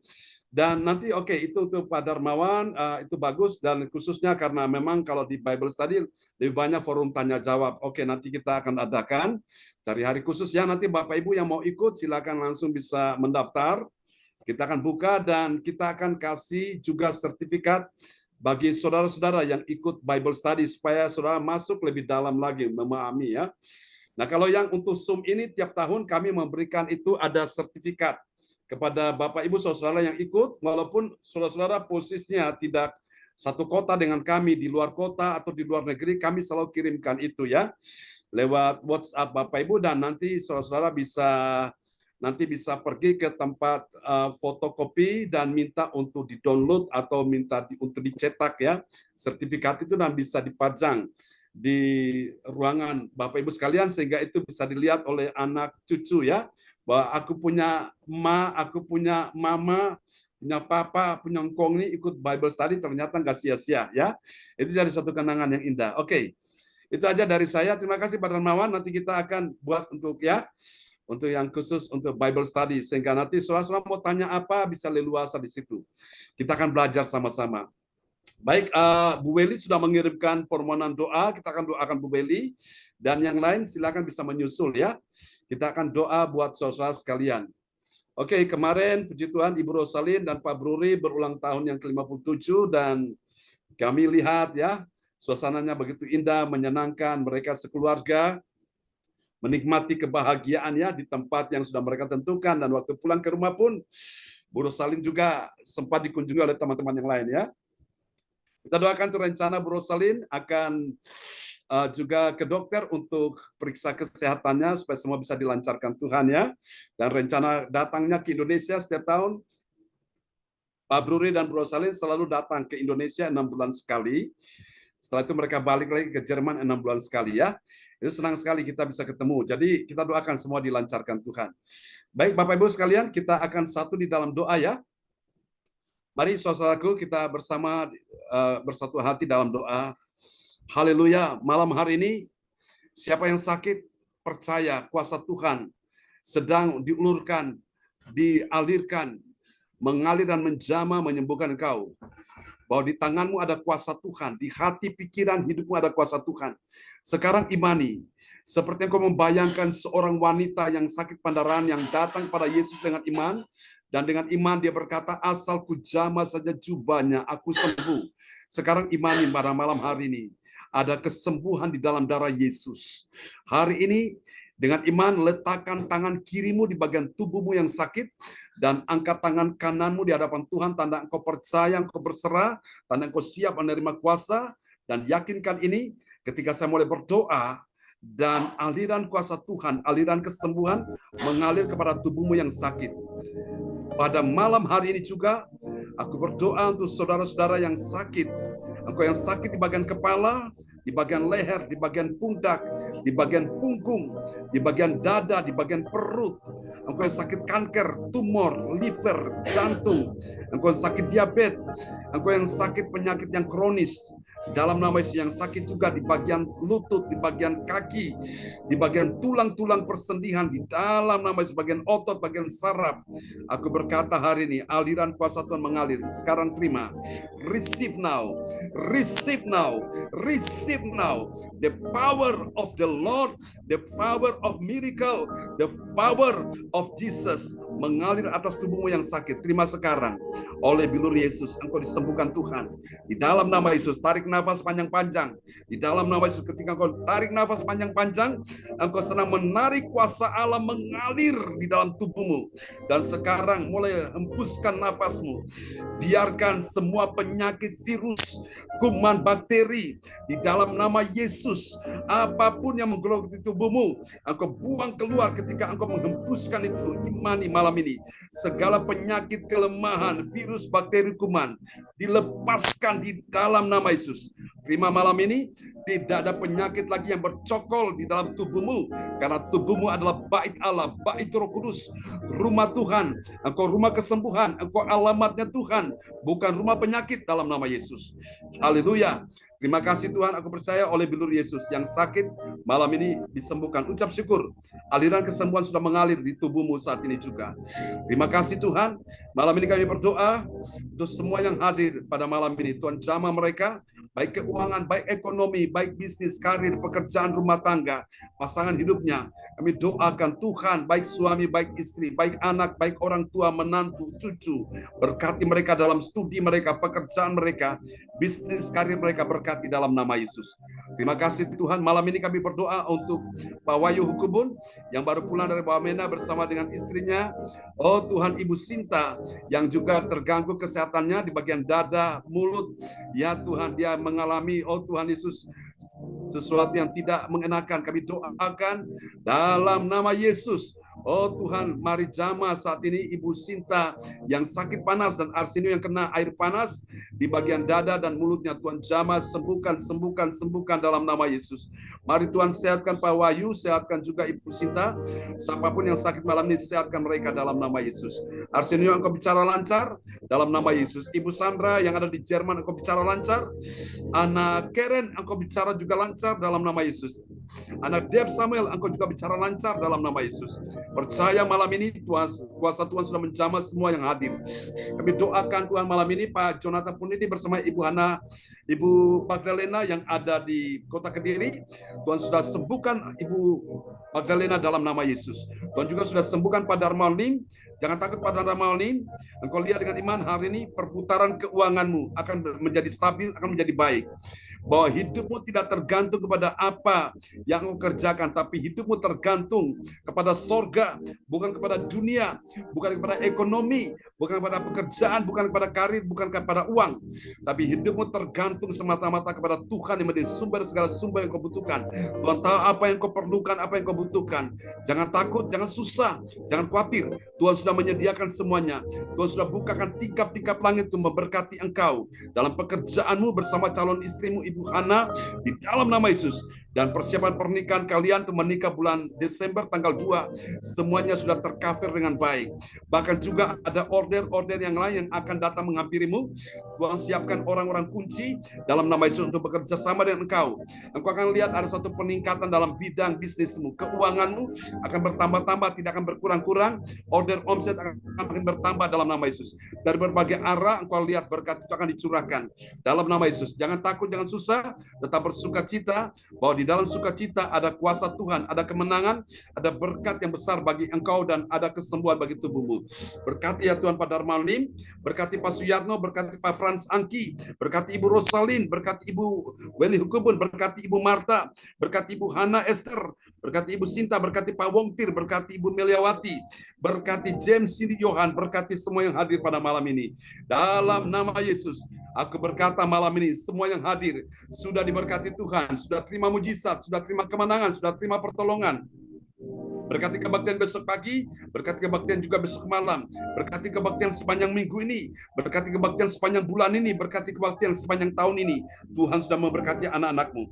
Dan nanti itu Pak Darmawan, itu bagus, dan khususnya karena memang kalau di Bible Study lebih banyak forum tanya jawab. Nanti kita akan adakan cari hari khusus ya. Nanti Bapak Ibu yang mau ikut silakan langsung bisa mendaftar. Kita akan buka dan kita akan kasih juga sertifikat bagi saudara-saudara yang ikut Bible Study supaya saudara masuk lebih dalam lagi memahami ya. Nah, kalau yang untuk Zoom ini tiap tahun kami memberikan itu ada sertifikat kepada Bapak Ibu saudara yang ikut, walaupun saudara-saudara posisinya tidak satu kota dengan kami, di luar kota atau di luar negeri, kami selalu kirimkan itu ya lewat WhatsApp Bapak Ibu, dan nanti saudara-saudara bisa pergi ke tempat fotokopi dan minta untuk di-download atau minta untuk dicetak ya sertifikat itu, dan bisa dipajang di ruangan Bapak Ibu sekalian sehingga itu bisa dilihat oleh anak cucu ya, bahwa aku punya aku punya mama, punya papa, punya engkong ini ikut Bible Study, ternyata nggak sia-sia ya. Itu jadi satu kenangan yang indah. Itu aja dari saya. Terima kasih Pak Darmawan. Nanti kita akan buat untuk yang khusus untuk Bible Study sehingga nanti saudara-saudara mau tanya apa bisa leluasa di situ. Kita akan belajar sama-sama. Baik, Bu Weli sudah mengirimkan permohonan doa. Kita akan doakan Bu Weli, dan yang lain silakan bisa menyusul ya. Kita akan doa buat saudara sekalian. Kemarin puji Tuhan Ibu Rosalin dan Pak Bruri berulang tahun yang ke-57, dan kami lihat ya suasananya begitu indah, menyenangkan, mereka sekeluarga menikmati kebahagiaan ya di tempat yang sudah mereka tentukan, dan waktu pulang ke rumah pun Bu Rosalin juga sempat dikunjungi oleh teman-teman yang lain ya. Kita doakan tuh rencana Bu Rosalin akan juga ke dokter untuk periksa kesehatannya supaya semua bisa dilancarkan Tuhan ya. Dan rencana datangnya ke Indonesia setiap tahun, Pak Bruri dan Bu Rosalin selalu datang ke Indonesia 6 bulan sekali. Setelah itu mereka balik lagi ke Jerman 6 bulan sekali ya. Itu senang sekali kita bisa ketemu. Jadi kita doakan semua dilancarkan Tuhan. Baik Bapak Ibu sekalian, kita akan satu di dalam doa ya. Mari saudaraku kita bersama bersatu hati dalam doa. Haleluya, malam hari ini siapa yang sakit percaya kuasa Tuhan sedang diulurkan, dialirkan, mengalir dan menjamah menyembuhkan engkau. Bahwa di tanganmu ada kuasa Tuhan, di hati pikiran hidupmu ada kuasa Tuhan. Sekarang imani, seperti engkau membayangkan seorang wanita yang sakit pendarahan yang datang pada Yesus dengan iman, dan dengan iman dia berkata, asal ku jamah saja jubahnya, aku sembuh. Sekarang imani pada malam hari ini, ada kesembuhan di dalam darah Yesus. Hari ini dengan iman letakkan tangan kirimu di bagian tubuhmu yang sakit dan angkat tangan kananmu di hadapan Tuhan, tanda engkau percaya, engkau berserah, tanda engkau siap menerima kuasa, dan yakinkan ini ketika saya mulai berdoa dan aliran kuasa Tuhan, aliran kesembuhan mengalir kepada tubuhmu yang sakit. Pada malam hari ini juga aku berdoa untuk saudara-saudara yang sakit. Engkau yang sakit di bagian kepala, di bagian leher, di bagian pundak, di bagian punggung, di bagian dada, di bagian perut. Engkau yang sakit kanker, tumor, liver, jantung. Engkau yang sakit diabetes. Engkau yang sakit penyakit yang kronis. dalam nama Yesus. Yang sakit juga di bagian lutut, di bagian kaki, di bagian tulang-tulang persendihan, di dalam nama Yesus, bagian otot, bagian saraf. Aku berkata hari ini, aliran kuasa Tuhan mengalir. Sekarang terima. Receive now. Receive now. Receive now. The power of the Lord, the power of miracle, the power of Jesus mengalir atas tubuhmu yang sakit. Terima sekarang. Oleh bilur Yesus, engkau disembuhkan Tuhan. Di dalam nama Yesus, tarik nafas panjang-panjang. Di dalam nama Yesus, ketika engkau tarik nafas panjang-panjang, engkau senang menarik kuasa Allah mengalir di dalam tubuhmu. Dan sekarang mulai hembuskan nafasmu. Biarkan semua penyakit, virus, kuman, bakteri di dalam nama Yesus, apapun yang menggerogoti tubuhmu, engkau buang keluar ketika engkau menghembuskan itu. Imani malam ini, segala penyakit, kelemahan, virus, bakteri, kuman dilepaskan di dalam nama Yesus. Terima malam ini, tidak ada penyakit lagi yang bercokol di dalam tubuhmu, karena tubuhmu adalah bait Allah, bait Roh Kudus, rumah Tuhan. Engkau rumah kesembuhan, engkau alamatnya Tuhan, bukan rumah penyakit, dalam nama Yesus. Haleluya. Terima kasih Tuhan, aku percaya oleh bilur Yesus yang sakit malam ini disembuhkan. Ucap syukur, aliran kesembuhan sudah mengalir di tubuhmu saat ini juga. Terima kasih Tuhan, malam ini kami berdoa untuk semua yang hadir pada malam ini. Tuhan jamah mereka, baik keuangan, baik ekonomi, baik bisnis, karir, pekerjaan, rumah tangga, pasangan hidupnya. Kami doakan Tuhan, baik suami, baik istri, baik anak, baik orang tua, menantu, cucu. Berkati mereka dalam studi mereka, pekerjaan mereka, bisnis, karir mereka, berkati dalam nama Yesus. Terima kasih Tuhan, malam ini kami berdoa untuk Pak Wahyu Hukubun yang baru pulang dari Wamena bersama dengan istrinya. Oh Tuhan, Ibu Sinta yang juga terganggu kesehatannya di bagian dada, mulut. Ya Tuhan, dia mengalami, oh Tuhan Yesus, sesuatu yang tidak mengenakan. Kami doakan dalam nama Yesus. Oh Tuhan, mari jamah saat ini Ibu Sinta yang sakit panas dan Arsenio yang kena air panas di bagian dada dan mulutnya. Tuhan jamah, sembuhkan, sembuhkan, sembuhkan dalam nama Yesus. Mari Tuhan sehatkan Pak Wahyu, sehatkan juga Ibu Sinta. Siapapun yang sakit malam ini, sehatkan mereka dalam nama Yesus. Arsenio, engkau bicara lancar dalam nama Yesus. Ibu Sandra yang ada di Jerman, engkau bicara lancar. Anak Karen, engkau bicara juga lancar dalam nama Yesus. Anak Dev Samuel, engkau juga bicara lancar dalam nama Yesus. Percaya malam ini Tuhan, kuasa Tuhan sudah menjamah semua yang hadir. Kami doakan Tuhan malam ini Pak Jonathan Punidi bersama Ibu Hana, Ibu Magdalena yang ada di Kota Kediri. Tuhan sudah sembuhkan Ibu Magdalena dalam nama Yesus. Tuhan juga sudah sembuhkan Pak Darmaulin. Jangan takut Pak Darmaulin. Engkau lihat dengan iman hari ini perputaran keuanganmu akan menjadi stabil, akan menjadi baik. Bahwa hidupmu tidak tergantung kepada apa yang engkau kerjakan, tapi hidupmu tergantung kepada sorga, bukan kepada dunia, bukan kepada ekonomi, bukan kepada pekerjaan, bukan kepada karir, bukan kepada uang, tapi hidupmu tergantung semata-mata kepada Tuhan yang menjadi sumber segala sumber yang kau butuhkan. Tuhan tahu apa yang kau perlukan, apa yang kau butuhkan. Jangan takut, jangan susah, jangan khawatir. Tuhan sudah menyediakan semuanya. Tuhan sudah bukakan tingkap-tingkap langit untuk memberkati engkau dalam pekerjaanmu bersama calon istrimu Ibu Hana di dalam nama Yesus. Dan persiapan pernikahan kalian untuk menikah bulan Desember tanggal 2 semuanya sudah tercover dengan baik. Bahkan juga ada order-order yang lain yang akan datang menghampirimu. Tuhan siapkan orang-orang kunci dalam nama Yesus untuk bekerja sama dengan engkau. Engkau akan lihat ada satu peningkatan dalam bidang bisnismu. Keuanganmu akan bertambah-tambah, tidak akan berkurang-kurang. Order omset akan makin bertambah dalam nama Yesus. Dari berbagai arah engkau lihat berkat itu akan dicurahkan dalam nama Yesus. Jangan takut, jangan susah, tetap bersukacita bahwa di dalam sukacita ada kuasa Tuhan, ada kemenangan, ada berkat yang besar bagi engkau dan ada kesembuhan bagi tubuhmu. Berkati ya Tuhan Pak Darmaulin, berkati Pak Suyatno, berkati Pak Frans Angki, berkati Ibu Rosalin, berkati Ibu Weli Hukubun, berkati Ibu Marta, berkati Ibu Hana Esther, berkati Ibu Sinta, berkati Pak Wongtir, berkati Ibu Meliawati, berkati James Cindy Johan, berkati semua yang hadir pada malam ini. Dalam nama Yesus, aku berkata malam ini, semua yang hadir sudah diberkati Tuhan, sudah terima mujizat, sudah terima kemenangan, sudah terima pertolongan. Berkati kebaktian besok pagi, berkati kebaktian juga besok malam, berkati kebaktian sepanjang minggu ini, berkati kebaktian sepanjang bulan ini, berkati kebaktian sepanjang tahun ini. Tuhan sudah memberkati anak-anakmu.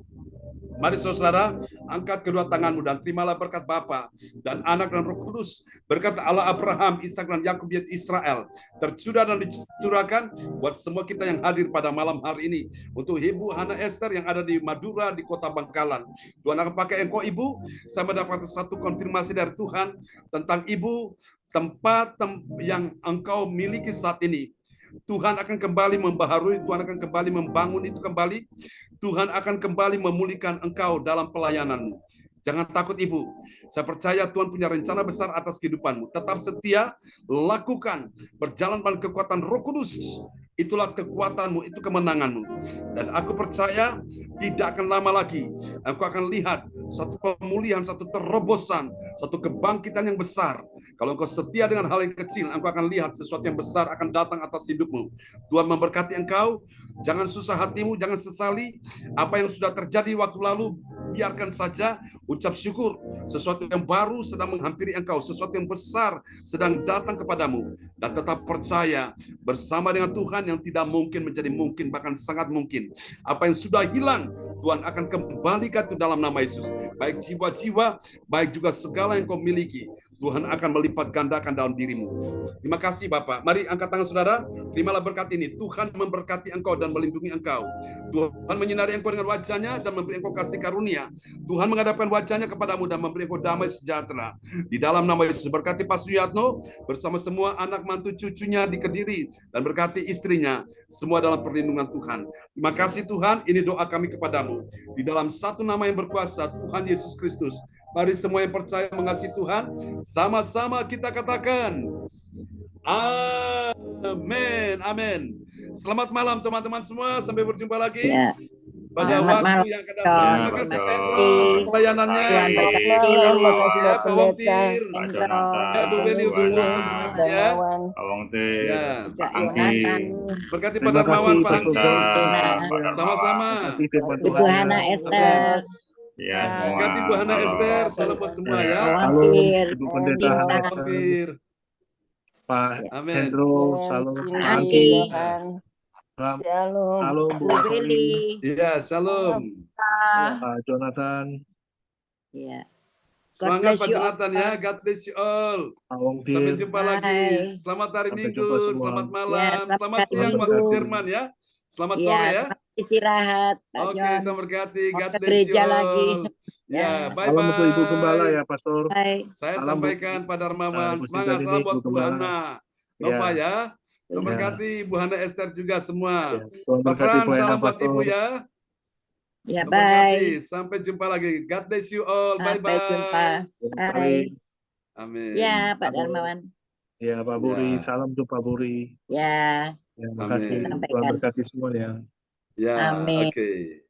Mari saudara, angkat kedua tanganmu dan terimalah berkat Bapa dan Anak dan Roh Kudus. Berkat Allah Abraham, Ishak dan Yakub yaitu Israel tercurah dan dicurahkan buat semua kita yang hadir pada malam hari ini. Untuk Ibu Hana Esther yang ada di Madura, di Kota Bangkalan. Tuhan akan pakai engkau Ibu. Saya mendapatkan satu konfirmasi dari Tuhan tentang Ibu, tempat yang engkau miliki saat ini. Tuhan akan kembali membaharui, Tuhan akan kembali membangun itu kembali. Tuhan akan kembali memulihkan engkau dalam pelayananmu. Jangan takut Ibu. Saya percaya Tuhan punya rencana besar atas kehidupanmu. Tetap setia, lakukan, berjalan pada kekuatan Roh Kudus. Itulah kekuatanmu, itu kemenanganmu. Dan aku percaya tidak akan lama lagi aku akan lihat satu pemulihan, satu terobosan, satu kebangkitan yang besar. Kalau engkau setia dengan hal yang kecil, engkau akan lihat sesuatu yang besar akan datang atas hidupmu. Tuhan memberkati engkau. Jangan susah hatimu, jangan sesali apa yang sudah terjadi waktu lalu. Biarkan saja, ucap syukur. Sesuatu yang baru sedang menghampiri engkau, sesuatu yang besar sedang datang kepadamu. Dan tetap percaya bersama dengan Tuhan yang tidak mungkin menjadi mungkin, bahkan sangat mungkin. Apa yang sudah hilang, Tuhan akan kembalikan itu dalam nama Yesus. Baik jiwa-jiwa, baik juga segala yang kau miliki. Tuhan akan melipat gandakan dalam dirimu. Terima kasih Bapak. Mari angkat tangan saudara. Terimalah berkat ini. Tuhan memberkati engkau dan melindungi engkau. Tuhan menyinari engkau dengan wajahnya dan memberi engkau kasih karunia. Tuhan menghadapkan wajahnya kepadamu dan memberi engkau damai sejahtera. Di dalam nama Yesus, berkati Pak Suyatno bersama semua anak mantu cucunya di Kediri dan berkati istrinya. Semua dalam perlindungan Tuhan. Terima kasih Tuhan. Ini doa kami kepadamu. Di dalam satu nama yang berkuasa, Tuhan Yesus Kristus. Mari semua yang percaya mengasihi Tuhan, sama-sama kita katakan, amin, amin. Selamat malam teman-teman semua, sampai berjumpa lagi pada Selamat waktu malam, yang akan datang. Terima kasih Endro pelayanannya. Tuhan berkati. Ya, Pak Wongtir, Pak Endro, Jonathan, ya Bu Beli Bu untuk Ana, waktu ya. Pak Wongtir, Ya, Pak Kak Yonatan, Angki, berkati Pak Terima Darmawan, kasih, Pak Pastor Angki. John. Pak Sama-sama. Kasih firman Ibu Tuhan Hana ya. Esther, Ya, semua. Berkati Bu Hana Halo. Esther, salam buat semua Ya. ya. Pak Salam Wongtir, Ibu Pendeta Dina, Hana Pak Esther, Wongtir. Pak Amin. Hendro, salam Pak Angki, Angki, salam Bu Bu Rosaline, Beli, Iya, salam. Pak Jonathan, ya. God Semangat bless Pak you all. Jonathan ya. God bless you all. Pak Sampai Wongtir. jumpa Bye. lagi. Selamat hari Sampai Minggu, jumpa semua. selamat Ya, malam, selamat selamat hari Tuhan siang Minggu. waktu berkati. Jerman ya. Selamat Ya, sore ya. selamat istirahat, Pak Oke, John. Tuhan berkati. Mau God ke bless you gereja lagi. all. Ya, Ya, Salam untuk Ibu Gembala bye-bye. ya, Pastor. bye. Saya Salam buat sampaikan Pak Darmawan. Ibu Semangat, Cinta salam Dini, buat Ibu Bu Gembala. Hana. Nova Ya, ya. Tuhan ya, berkati Bu Hana Esther juga semua. ya. Tuhan Pak berkati Fran, Bu Ena, salam buat Ibu Pastor. ya. Ya, Tuhan berkati. bye. Sampai jumpa lagi. God bless you all. Sampai jumpa. Bye-bye. Tuhan Bye. berkati. Amin. Ya, Pak Halo. Darmawan. Ya, Pak Buri, Ya, salam untuk Pak Buri. Ya, Ya, makasih. amin. Tuhan sampaikan. berkati semuanya. Ya, Amin. oke.